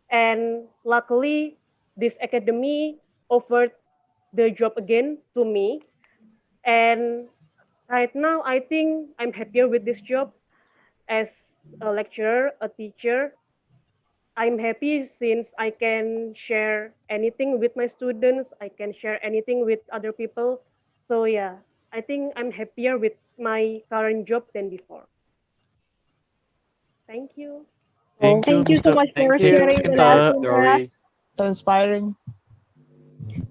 and luckily this academy offered the job again to me. And right now I think I'm happier with this job as a lecturer, a teacher. I'm happy since I can share anything with my students. I can share anything with other people. So yeah, I think I'm happier with my current job than before. Thank you. Thank Oh, you, Thank you so Mr. much Thank for Thank you, you. Miss sharing It's with a us, good Vinta. Vinta. story. so inspiring.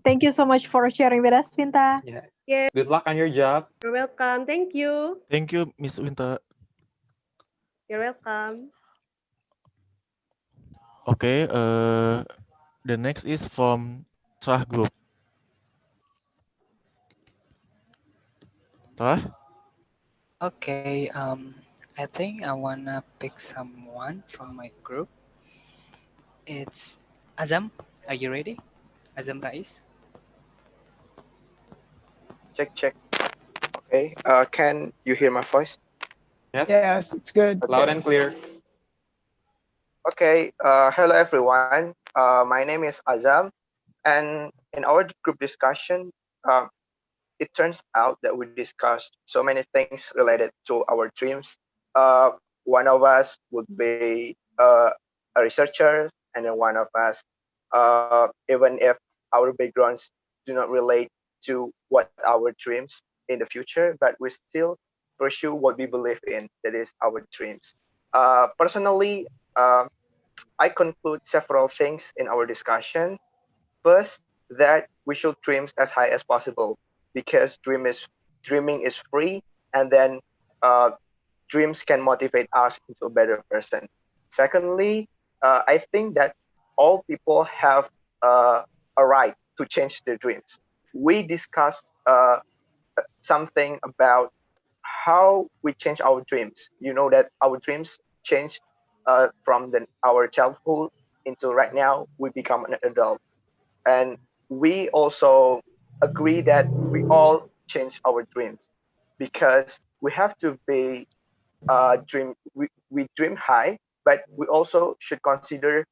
Thank you so much for sharing with us, Vinta. Yeah. Yeah, Good luck on your job. you're welcome. Thank you. Thank you, Miss Winta. You're welcome. Okay, the next is from Trah Group. Trah? Okay, I think I wanna pick someone from my group. It's Azam. Are you ready? Azam Rais. Check. Okay. Can you hear my voice? Yes. Yes, it's good. Loud Okay. and clear. Okay. Hello everyone. My name is Azam, and in our group discussion, it turns out that we discussed so many things related to our dreams. One of us would be a researcher, and then one of us, even if our backgrounds do not relate to what our dreams in the future, but we still pursue what we believe in, that is our dreams. Personally, I conclude several things in our discussion. First, that we should dream as high as possible because dreaming is free, and then uh, dreams can motivate us into a better person. Secondly, I think that all people have a right to change their dreams. We discussed something about how we change our dreams. You know that our dreams change from our childhood into right now we become an adult, and we also agree that we all change our dreams because we have to be we dream high, but we also should consider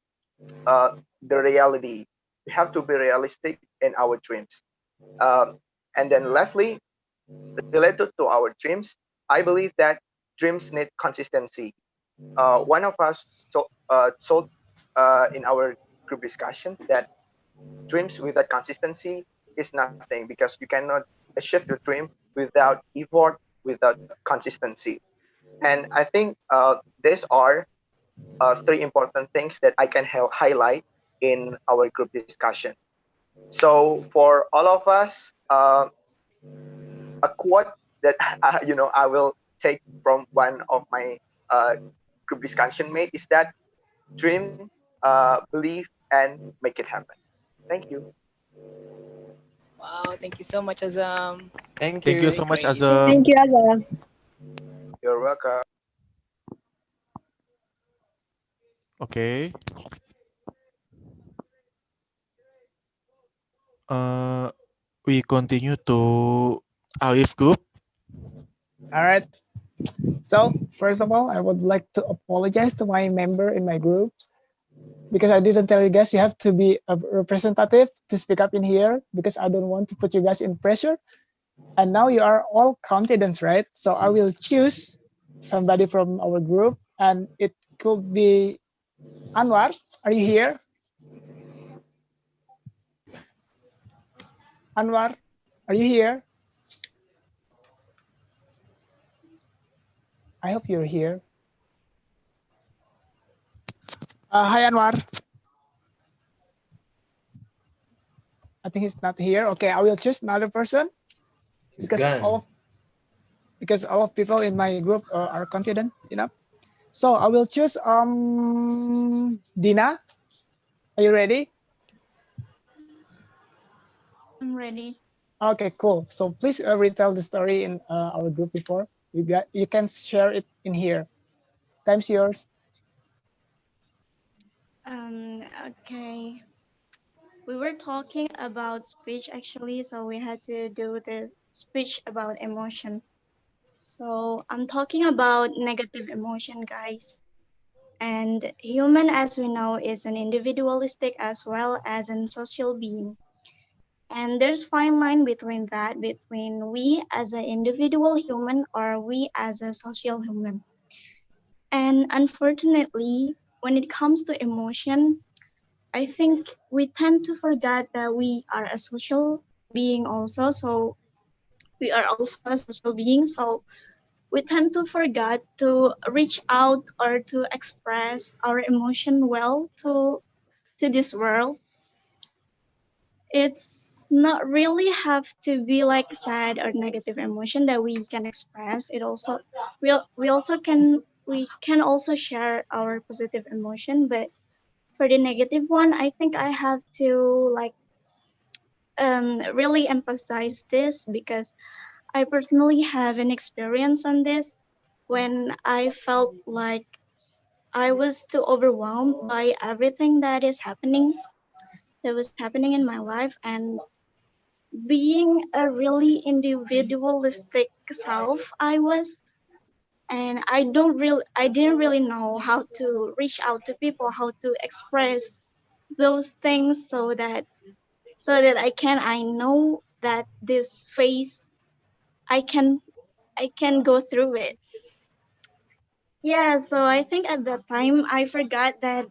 uh, the reality. We have to be realistic in our dreams. And then lastly, related to our dreams, I believe that dreams need consistency. One of us told in our group discussions that dreams without consistency is nothing because you cannot achieve your dream without effort, without consistency. And I think these are three important things that I can highlight in our group discussion. So for all of us, a quote that I will take from one of my uh, group discussion mate is that dream, believe, and make it happen. Thank you. Wow, thank you so much, Azam. Thank Thank you you. so much, Great. Azam. Thank you, Azam. You're welcome. Okay. Uh, we continue to Alif group. All right. So first of all, I would like to apologize to my member in my group because I didn't tell you guys you have to be a representative to speak up in here because I don't want to put you guys in pressure. And now you are all confident, right? So I will choose somebody from our group, and it could be Anwar. Are you here? Anwar, are you here? I hope you're here. Hi, Anwar. I think he's not here. Okay, I will choose another person It's because gone. all of people in my group are confident enough. So I will choose Dina. Are you ready? I'm ready. Okay, cool. So please retell the story in our group before. You can share it in here. Time's yours. Okay. We were talking about speech actually, so we had to do the speech about emotion. So I'm talking about negative emotion, guys. And human, as we know, is an individualistic as well as a social being. And there's fine line between that, between we as an individual human or we as a social human. And unfortunately, when it comes to emotion, I think we tend to forget that we are a social being also. So we are also a social being. So we tend to forget to reach out or to express our emotion well to this world. It's not really have to be like sad or negative emotion that we can express. It also we can also share our positive emotion, but for the negative one, I think I have to like really emphasize this because I personally have an experience on this when I felt like I was too overwhelmed by everything that was happening in my life, and being a really individualistic self I was, and I didn't really know how to reach out to people, how to express those things so that I know that this phase I can I can go through it. Yeah, so I think at that time I forgot that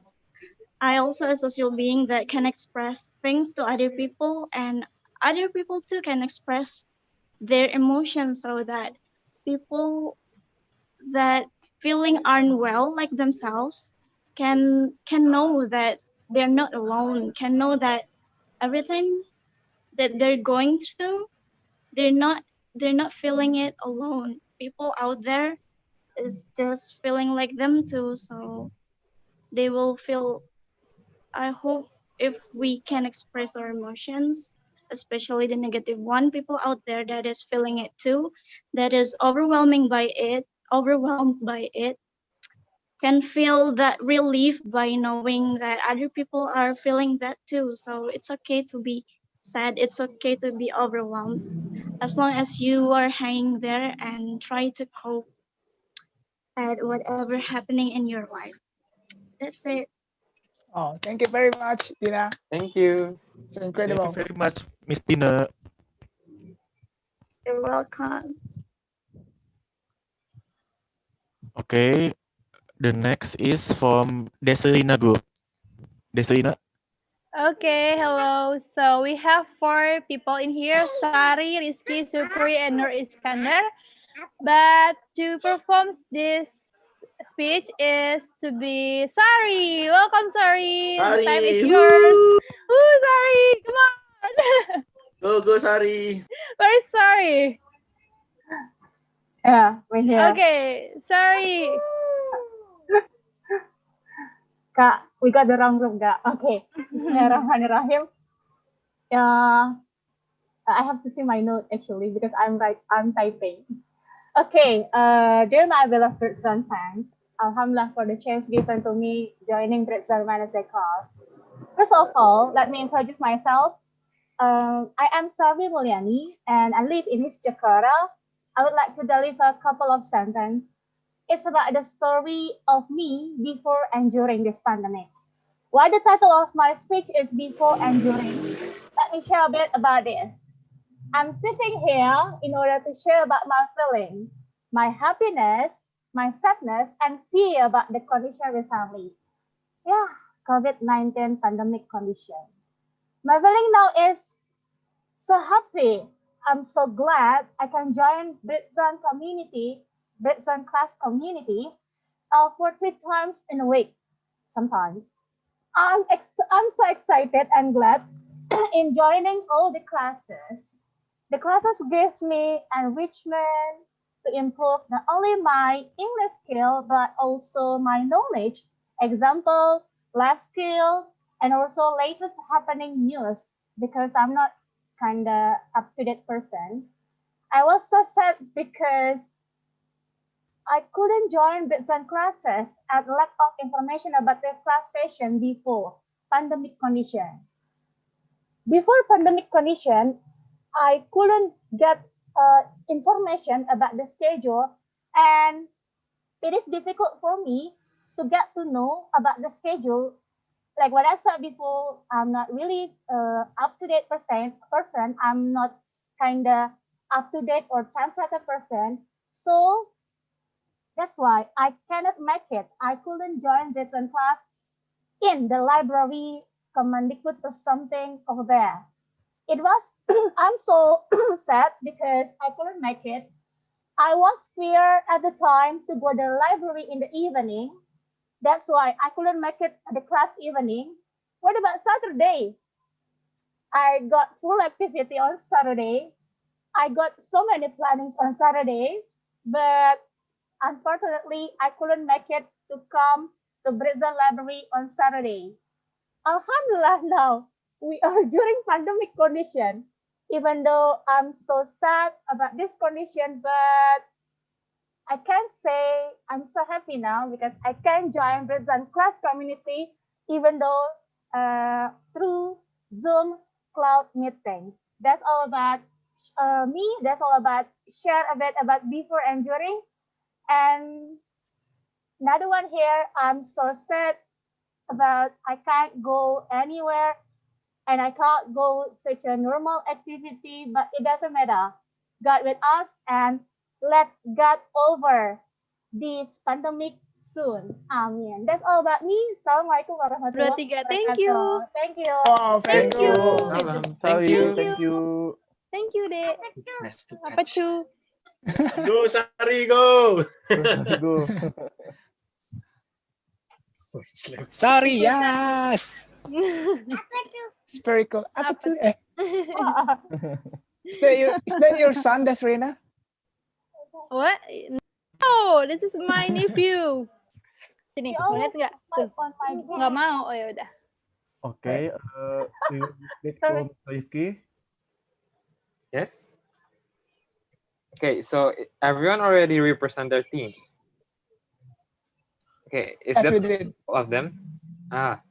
I also a social being that can express things to other people, and other people too can express their emotions so that people that feeling unwell like themselves can know that they're not alone, can know that everything that they're going through, they're not they're not feeling it alone. People out there is just feeling like them too, so they will feel. I hope if we can express our emotions, especially the negative one, people out there that is feeling it too, that is overwhelmed by it, can feel that relief by knowing that other people are feeling that too. So it's okay to be sad, it's okay to be overwhelmed, as long as you are hanging there and try to cope at whatever happening in your life. That's it. Oh, thank you very much, Tina. Thank you. It's Thank you incredible. very much, Miss Tina. You're welcome. Okay, the next is from Deselina Group. Deselina. Okay, hello. So we have 4 people in here, Sari, Rizky, Supri, and Nur Iskandar. But to perform this speech is to be Sari. Welcome, Sari. The time is Sari, yours. woo! Woo, Sari, come on. Go, Sari. Where is Sari? Yeah, we're here. Okay, Sari. Kak, we got the wrong group, Kak. Okay. Bismillahirrahmanirrahim. I have to see my note actually because I'm typing. Okay, dear my beloved Britzone fans, Alhamdulillah for the chance given to me joining Britzone Wednesday class. First of all, let me introduce myself. I am Savi Mulyani and I live in East Jakarta. I would like to deliver a couple of sentences. It's about the story of me before and during this pandemic. Why the title of my speech is Before and During? Let me share a bit about this. I'm sitting here in order to share about my feeling, my happiness, my sadness, and fear about the condition recently. Yeah, COVID-19 pandemic condition. My feeling now is so happy. I'm so glad I can join Britzone community, Britzone class community, for 3 times in a week. Sometimes I'm so excited and glad in joining all the classes. The classes give me enrichment to improve not only my English skill but also my knowledge, example, life skill, and also latest happening news because I'm not kind of up-to-date person. I was so sad because I couldn't join Britzone classes at lack of information about the class session before pandemic condition. Before pandemic condition, I couldn't get information about the schedule, and it is difficult for me to get to know about the schedule. Like what I said before, I'm not really up-to-date person. I'm not kind of up-to-date or trendsetter person. So that's why I cannot make it. I couldn't join this class in the library, Commandikut or something over there. It was, I'm so sad because I couldn't make it. I was fear at the time to go to the library in the evening. That's why I couldn't make it at the class evening. What about Saturday? I got full activity on Saturday. I got so many plannings on Saturday, but unfortunately, I couldn't make it to come to Britzone Library on Saturday. Alhamdulillah, now we are during pandemic condition. Even though I'm so sad about this condition, but I can say I'm so happy now because I can join Britzone class community even though through Zoom cloud meetings. That's all about me. That's all about share a bit about before and during. And another one here, I'm so sad about I can't go anywhere and I can't go such a normal activity, but it doesn't matter. God with us and let God over this pandemic soon. Amin. That's all about me. Assalamualaikum warahmatullahi Thank you. wabarakatuh. Thank you. Oh, Thank you. Salam. Thank Thank you. Thank you. Thank you, Dek. Nice to Apa catch. tuh? Go, Sari, go. Go. Sorry, yes. Spherical. Apa tuh? Is that your son, Desrena? What? No, this is my nephew. Sini, mau lihat nggak? Tuh, nggak mau. Oh ya udah. Okay, we will take from Rifki. Yes. Okay, so everyone already represent their teams. Okay, is Yes, that we did. all of them? Ah,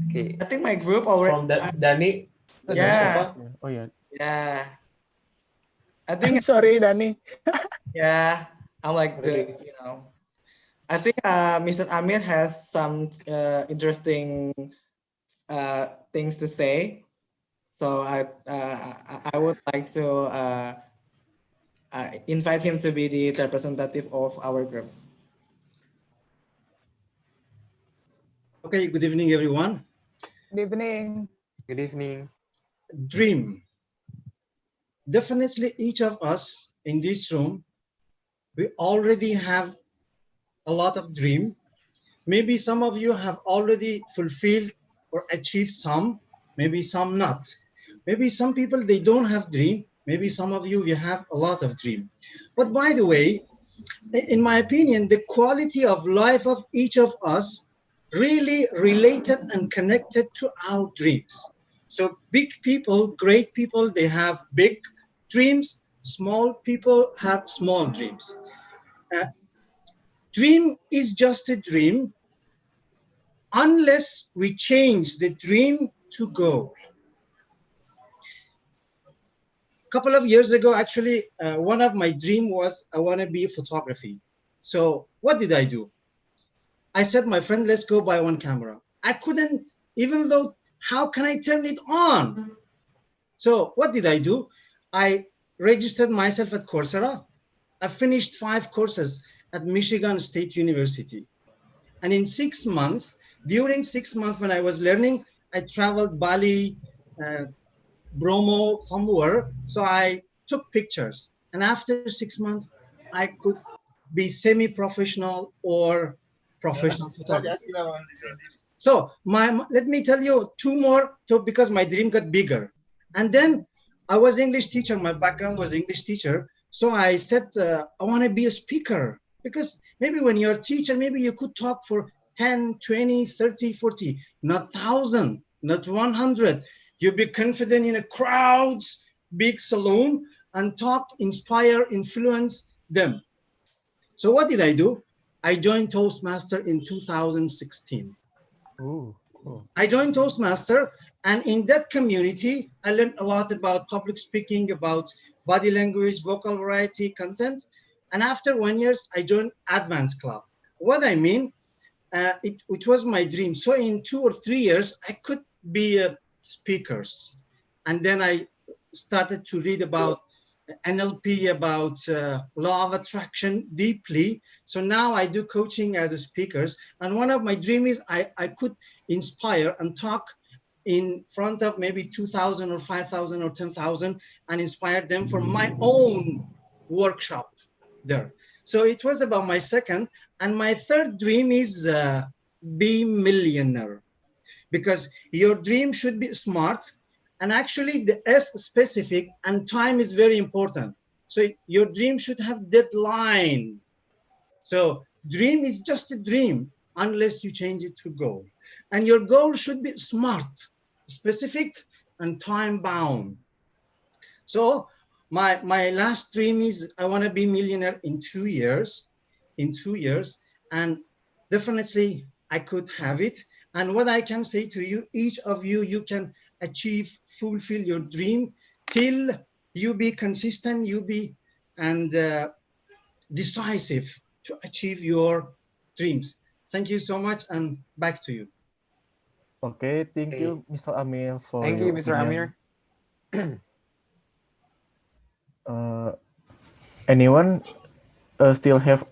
okay. I think my group already. From Dani. Yeah. Oh yeah. Yeah. I I'm think. sorry, Dani. Yeah, I'm like Really? I think Mr. Amir has some interesting things to say. So I would like to invite him to be the representative of our group. Okay, good evening, everyone. Good evening. Good evening. Dream. Definitely each of us in this room, we already have a lot of dream. Maybe some of you have already fulfilled or achieved some, maybe some not. Maybe some people, they don't have dream. Maybe some of you have a lot of dream. But by the way, in my opinion, the quality of life of each of us really related and connected to our dreams. So big people, great people, they have big dreams. Small people have small dreams. Dream is just a dream unless we change the dream to goal. A couple of years ago, actually, one of my dream was I want to be photography. So what did I do? I said, my friend, let's go buy one camera. I couldn't, even though, how can I turn it on? So what did I do? I registered myself at Coursera. I finished 5 courses at Michigan State University. And in 6 months, during 6 months when I was learning, I traveled Bali, Bromo, somewhere. So I took pictures. And after 6 months, I could be semi-professional or professional photographer. So let me tell you 2 more because my dream got bigger. And then I was English teacher. My background was English teacher. So I said, I want to be a speaker because maybe when you're a teacher, maybe you could talk for 10, 20, 30, 40, not 1,000, not 100. You be confident in a crowds, big saloon and talk, inspire, influence them. So what did I do? I joined Toastmaster in 2016. Ooh, cool. I joined Toastmaster, and in that community, I learned a lot about public speaking, about body language, vocal variety, content. And after 1 year, I joined Advanced Club. What I mean, it was my dream. So in 2 or 3 years, I could be speakers. And then I started to read about NLP, about law of attraction deeply. So now I do coaching as a speakers. And one of my dreams is I could inspire and talk in front of maybe 2,000 or 5,000 or 10,000 and inspire them for my own workshop there. So it was about my second. And my third dream is be millionaire, because your dream should be smart. And actually the S specific and time is very important. So your dream should have deadline. So dream is just a dream unless you change it to goal. And your goal should be smart, specific, and time bound. So my last dream is I want to be millionaire in 2 years, and definitely I could have it. And what I can say to you, each of you, you can achieve, fulfill your dream till you be consistent, you be and decisive to achieve your dreams. Thank you so much, and back to you. Okay, thank you, Mr. Amir, for Thank your you, Mr. opinion. Amir. Anyone still have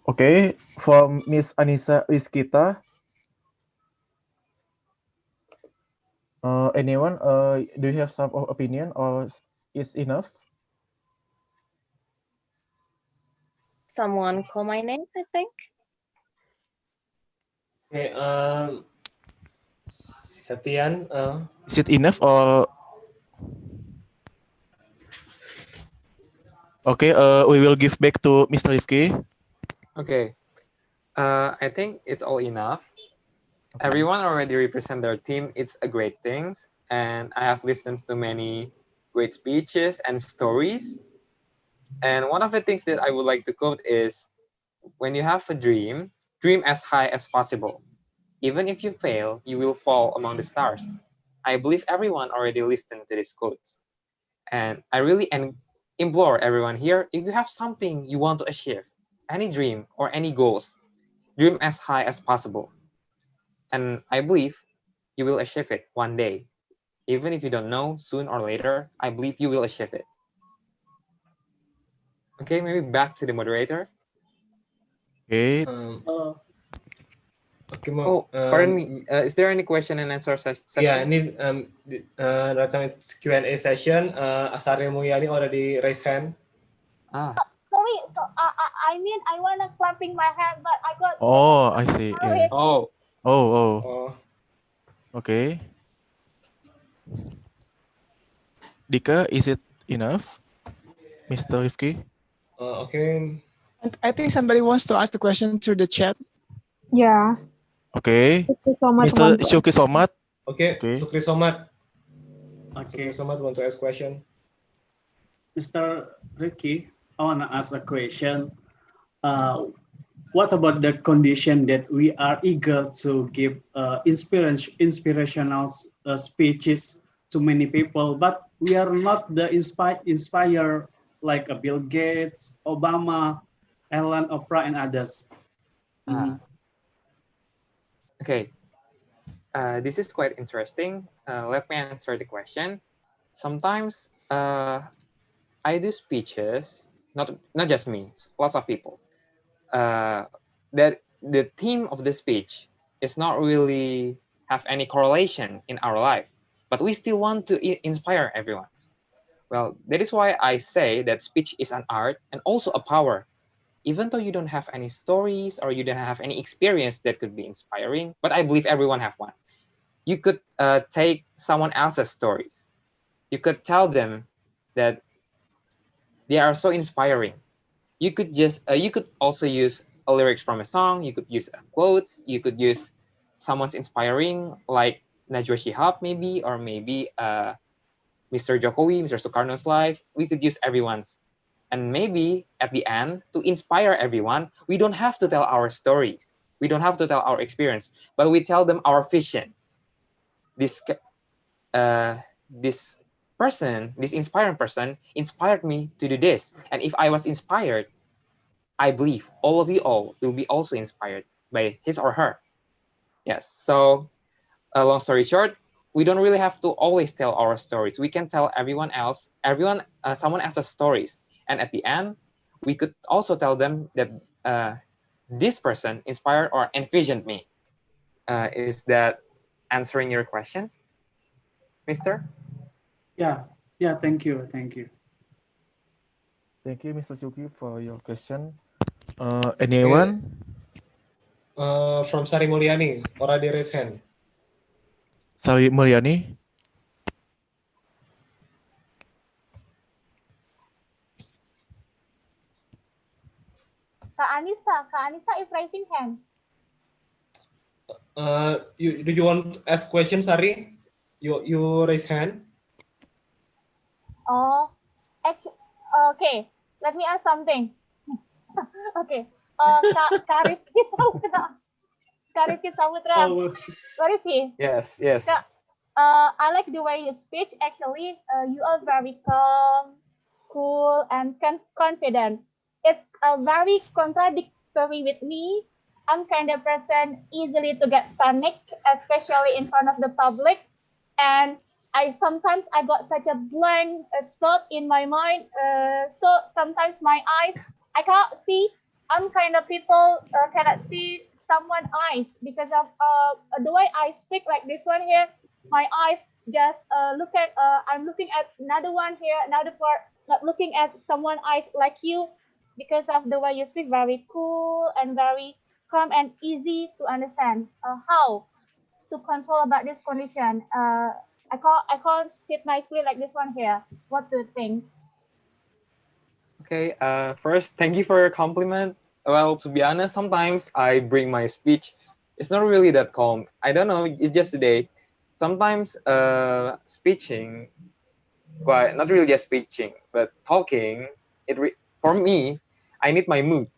okay, from Miss Anissa Rizkita. Anyone do you have some opinion or is enough? Someone call my name, I think. Okay, Septian, Is it enough or okay? We will give back to Mr. Rifki. Okay. I think it's all enough. Everyone already represent their team. It's a great thing, and I have listened to many great speeches and stories. And one of the things that I would like to quote is, when you have a dream, dream as high as possible. Even if you fail, you will fall among the stars. I believe everyone already listened to these quotes. And I really implore everyone here, if you have something you want to achieve, any dream or any goals, dream as high as possible. And I believe you will achieve it one day. Even if you don't know, soon or later, I believe you will achieve it. Okay, maybe back to the moderator. Okay. Okay, Oh, pardon me. Is there any question and answer session? Yeah, ini right now it's Q&A session. Asari Mulyani already raised hand. Sorry, so I mean I wanna clapping my hand, but I got. Oh, I see. Sorry. Yeah. Oh. Okay. Dika, is it enough, Mr. Rifki? Okay. And I think somebody wants to ask the question through the chat. Yeah. Okay. Somat Mr. want to Syuki Somat. Okay, Sukri Somat. Okay. Sukri Somat want to ask question. Mr. Ricky, I want to ask a question. What about the condition that we are eager to give inspirational speeches to many people, but we are not the inspire like a Bill Gates, Obama, Ellen, Oprah, and others? Okay. This is quite interesting. Let me answer the question. Sometimes I do speeches, not just me, lots of people. That the theme of the speech is not really have any correlation in our life, but we still want to inspire everyone. Well, that is why I say that speech is an art and also a power. Even though you don't have any stories or you don't have any experience that could be inspiring, but I believe everyone have one. You could take someone else's stories. You could tell them that they are so inspiring. You could also use a lyrics from a song. You could use quotes. You could use someone's inspiring, like Najwa Shihab maybe, or maybe Mr. Jokowi, Mr. Sukarno's life. We could use everyone's. And maybe at the end, to inspire everyone, we don't have to tell our stories. We don't have to tell our experience, but we tell them our vision. This person, this inspiring person, inspired me to do this. And if I was inspired, I believe all of you all will be also inspired by his or her. Yes. So, long story short, we don't really have to always tell our stories. We can tell someone else's stories. And at the end, we could also tell them that this person inspired or envisioned me. Is that answering your question, Mister? Yeah. Thank you. Thank you, Mr. Syuki, for your question. Anyone? From Sari Mulyani, already raised hand. Sari Mulyani. Kak Anissa is raising hand. Do you want to ask question, Sari? You raise hand. Oh, actually, okay. Let me ask something. Okay. Rifki Saputra. Where is he? Yes. I like the way you speak. Actually, you are very calm, cool, and confident. It's very contradictory with me. I'm kind of person easily to get panic, especially in front of the public, and I sometimes I got such a blank spot in my mind. So sometimes my eyes I cannot see. I'm kind of people cannot see someone eyes because of the way I speak like this one here. My eyes just look at I'm looking at another one here, another part, not looking at someone eyes like you because of the way you speak, very cool and very calm and easy to understand. How to control about this condition? I can't sit nicely like this one here. What do you think? Okay, first, thank you for your compliment. Well, to be honest, sometimes I bring my speech. It's not really that calm. I don't know, it's just today. Sometimes speaking, well, not really just speaking, but talking, for me, I need my mood.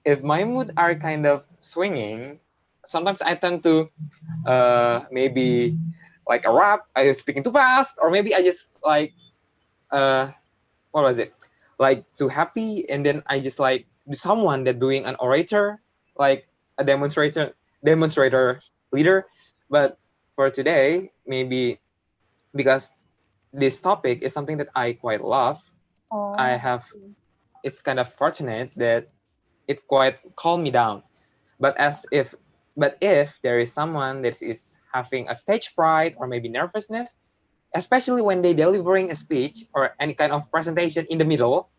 If my mood are kind of swinging, sometimes I tend to maybe like a rap, I was speaking too fast, or maybe I just like uh, what was it? Like too happy, and then I just like someone that doing an orator, like a demonstrator leader. But for today, maybe because this topic is something that I quite love, I Oh, have it's kind of fortunate that it quite calmed me down. But if there is someone that is having a stage fright or maybe nervousness, especially when they delivering a speech or any kind of presentation in the middle,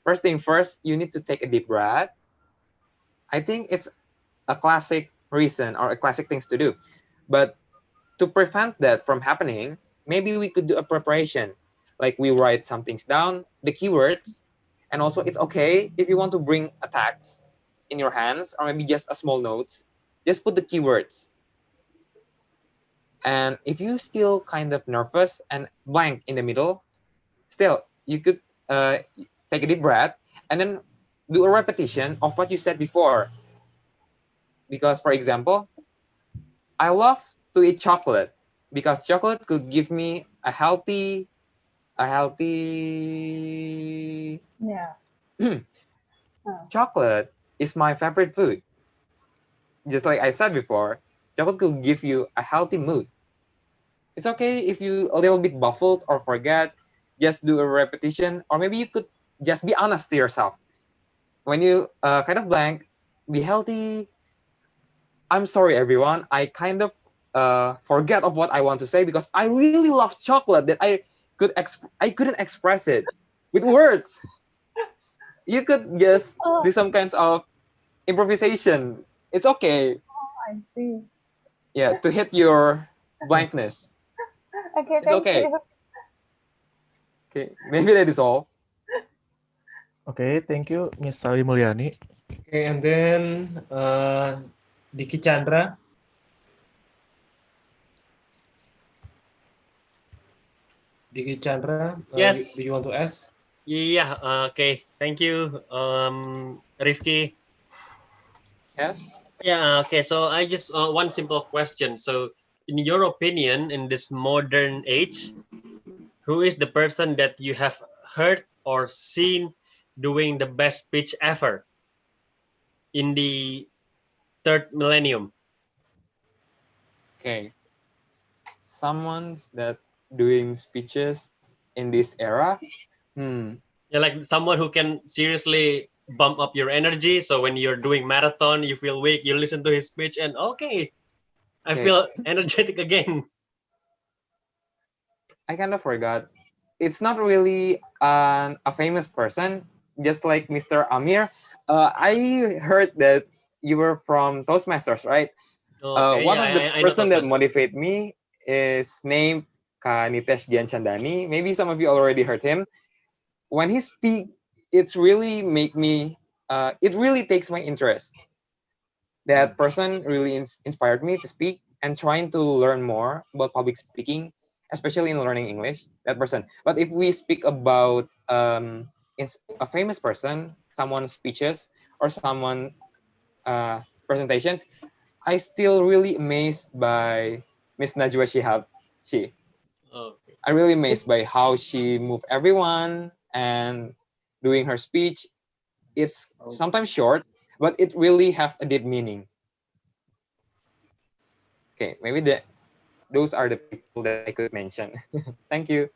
first thing first, you need to take a deep breath. I think it's a classic reason or a classic things to do. But to prevent that from happening, maybe we could do a preparation. Like we write some things down, the keywords, and also it's okay if you want to bring a text in your hands or maybe just a small notes, just put the keywords. And if you still kind of nervous and blank in the middle, still you could take a deep breath and then do a repetition of what you said before. Because for example, I love to eat chocolate because chocolate could give me a healthy yeah. chocolate is my favorite food. Just like I said before, chocolate could give you a healthy mood. It's okay if you a little bit baffled or forget, just do a repetition, or maybe you could just be honest to yourself. When you kind of blank, be healthy. I'm sorry, everyone. I kind of forget of what I want to say because I really love chocolate that I couldn't express it with words. You could just Oh, do some kinds of improvisation. It's okay. I see. Yeah, to hit your blankness. Okay, It's thank okay. you. Okay, maybe that is all. Okay, thank you, Miss Sally Mulyani. Okay, and then Diki Chandra. Diki Chandra, Yes. do you want to ask? Yeah. Okay. Thank you, Rifki. Yes. Yeah. Okay. So I just one simple question. So, in your opinion, in this modern age, who is the person that you have heard or seen doing the best speech ever in the third millennium? Okay. Someone that doing speeches in this era. Yeah, like someone who can seriously bump up your energy. So when you're doing marathon, you feel weak, you listen to his speech, and okay, I Okay. feel energetic again. I kind of forgot. It's not really a famous person, just like Mr. Amir. I heard that you were from Toastmasters, right? Okay, One yeah, of the I know person that Toastmasters. motivate me is named Nitesh Gyan Chandani. Maybe some of you already heard him. When he speak, it's really make me. It really takes my interest. That person really inspired me to speak and trying to learn more about public speaking, especially in learning English. That person. But if we speak about a famous person, someone's speeches or someone presentations, I still really amazed by Miss Najwa Shihab. Okay. I really amazed by how she moved everyone and doing her speech. It's sometimes short, but it really have a deep meaning. Okay, maybe those are the people that I could mention. Thank you.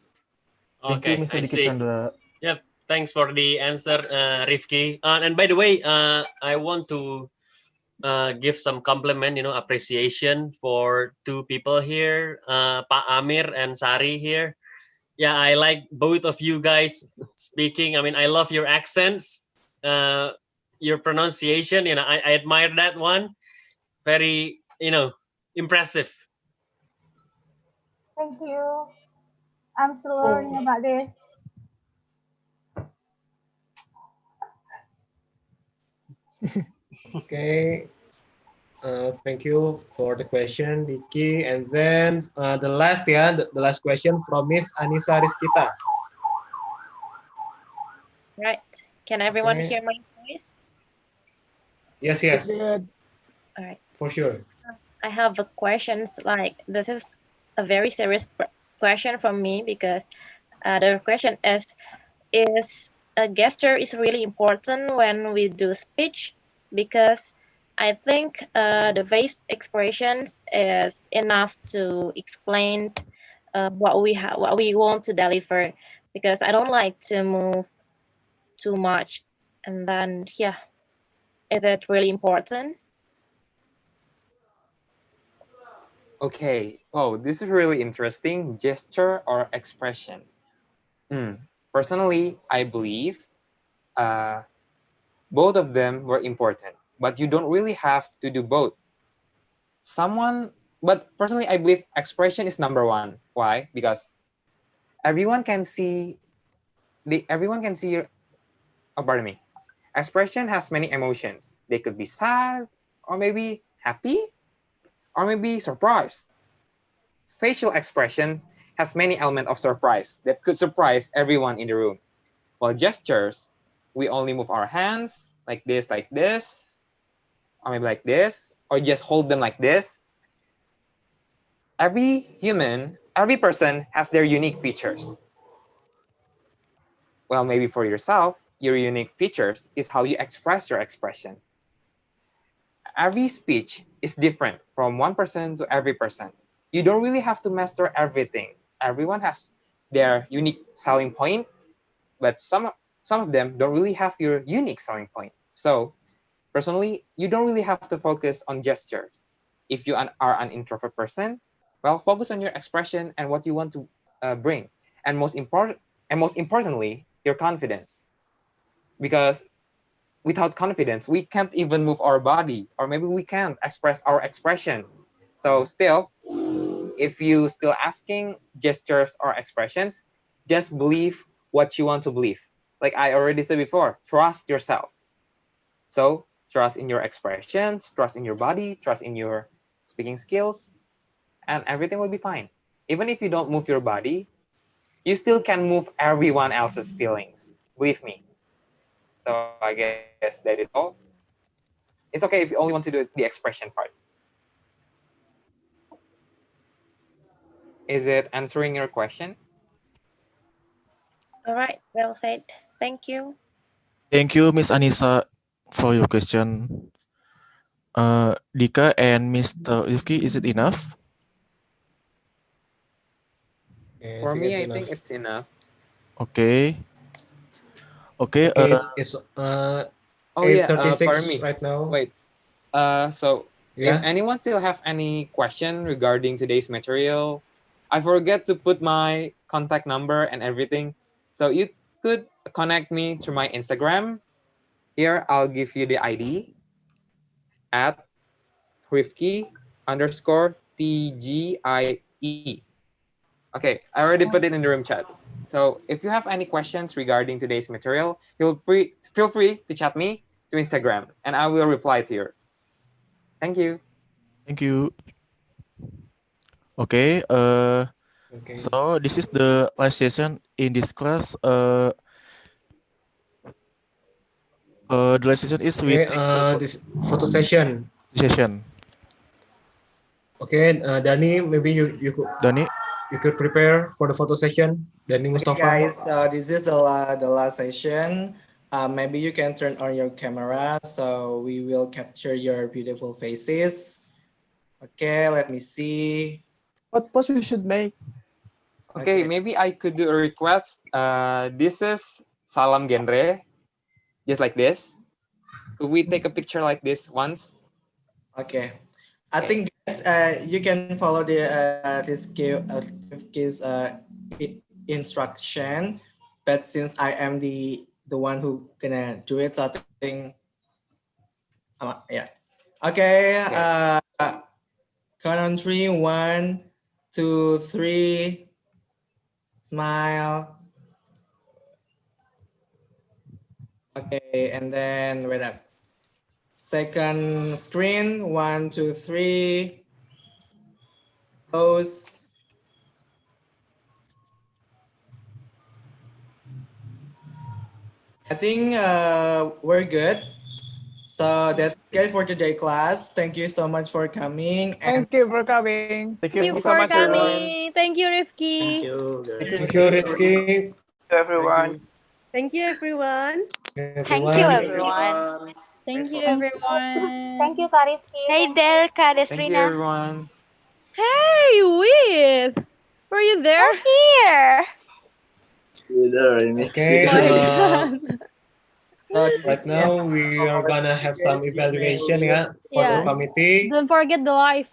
Thank you, Okay, Mr. I Diki see. Chandra. Yep. Thanks for the answer, Rifki. And by the way, I want to give some compliment, appreciation for two people here, Pak Amir and Sari here. Yeah, I like both of you guys speaking. I mean, I love your accents. your pronunciation. I admire that one. Very impressive. Thank you. I'm still learning about this. Okay. Thank you for the question, Diki. And then the last question from Miss Anissa Rizkita. Right. Can everyone Okay. hear my voice? Yes, It's yes, good. All right. for sure. I have a questions like this is a very serious question from me because the question is a gesture is really important when we do speech because I think the face expressions is enough to explain what we want to deliver because I don't like to move too much and then yeah, is it really important? Okay. Oh, this is really interesting. Gesture or expression. Personally, I believe both of them were important, but you don't really have to do both. But personally, I believe expression is number one. Why? Because everyone can see your, oh, pardon me. Expression has many emotions. They could be sad, or maybe happy, or maybe surprised. Facial expressions has many elements of surprise that could surprise everyone in the room. While gestures, we only move our hands like this, or maybe like this, or just hold them like this. Every person has their unique features. Well, maybe for yourself, your unique features is how you express your expression. Every speech is different from one person to every person. You don't really have to master everything. Everyone has their unique selling point, but some of them don't really have your unique selling point. So personally, you don't really have to focus on gestures. If you are an introvert person, well, focus on your expression and what you want to bring, and most importantly, your confidence. Because without confidence, we can't even move our body, or maybe we can't express our expression. So still, if you still asking gestures or expressions, just believe what you want to believe. Like I already said before, trust yourself. So trust in your expressions, trust in your body, trust in your speaking skills, and everything will be fine. Even if you don't move your body, you still can move everyone else's feelings. Believe me. So I guess that is all. It's okay if you only want to do the expression part. Is it answering your question? All right, well said. Thank you. Thank you, Miss Anissa, for your question. Dika and Mr. Rifki, is it enough? Okay, For me, it's I enough. think it's enough. Okay. Okay. Okay, it's Oh yeah, pardon 8:36 me. right now. Wait. So if Yeah. anyone still have any question regarding today's material, I forget to put my contact number and everything. So you could connect me through my Instagram. Here, I'll give you the ID at Rifki underscore TGIE. Okay, I already put it in the room chat. So if you have any questions regarding today's material, feel free to chat me to Instagram and I will reply to you. Thank you. Thank you. Okay. Okay. So this is the last session in this class. The last session is we Okay. take This photo session. session. Okay, Dani, maybe Dani. you could prepare for the photo session. Dani Okay, Mustafa. guys, this is the last session. Maybe you can turn on your camera so we will capture your beautiful faces. Okay, let me see. What pose we should make? Okay, maybe I could do a request. This is salam genre, just like this. Could we take a picture like this once? Okay, I think guys, you can follow this case instruction, but since I am the one who gonna do it, so I think Yeah. Okay. Count on three. 1, 2, 3. Smile. Okay, and then wait up. Second screen. 1, 2, 3. Close. I think we're good. So that's it for today, class. Thank you so much for coming. And Thank you for coming. Thank you for coming. Thank you, Rifki. Thank you, Rifki. everyone. Thank you, everyone. Thank you, everyone. Thank you, Thank everyone. you, Kak Rifki. Hey there, Kak Thank you, Desrina. everyone. Hey, With. Were you there? I'm here. Okay, My God. right now we are gonna have some evaluation for the Yeah. committee. Don't forget the live.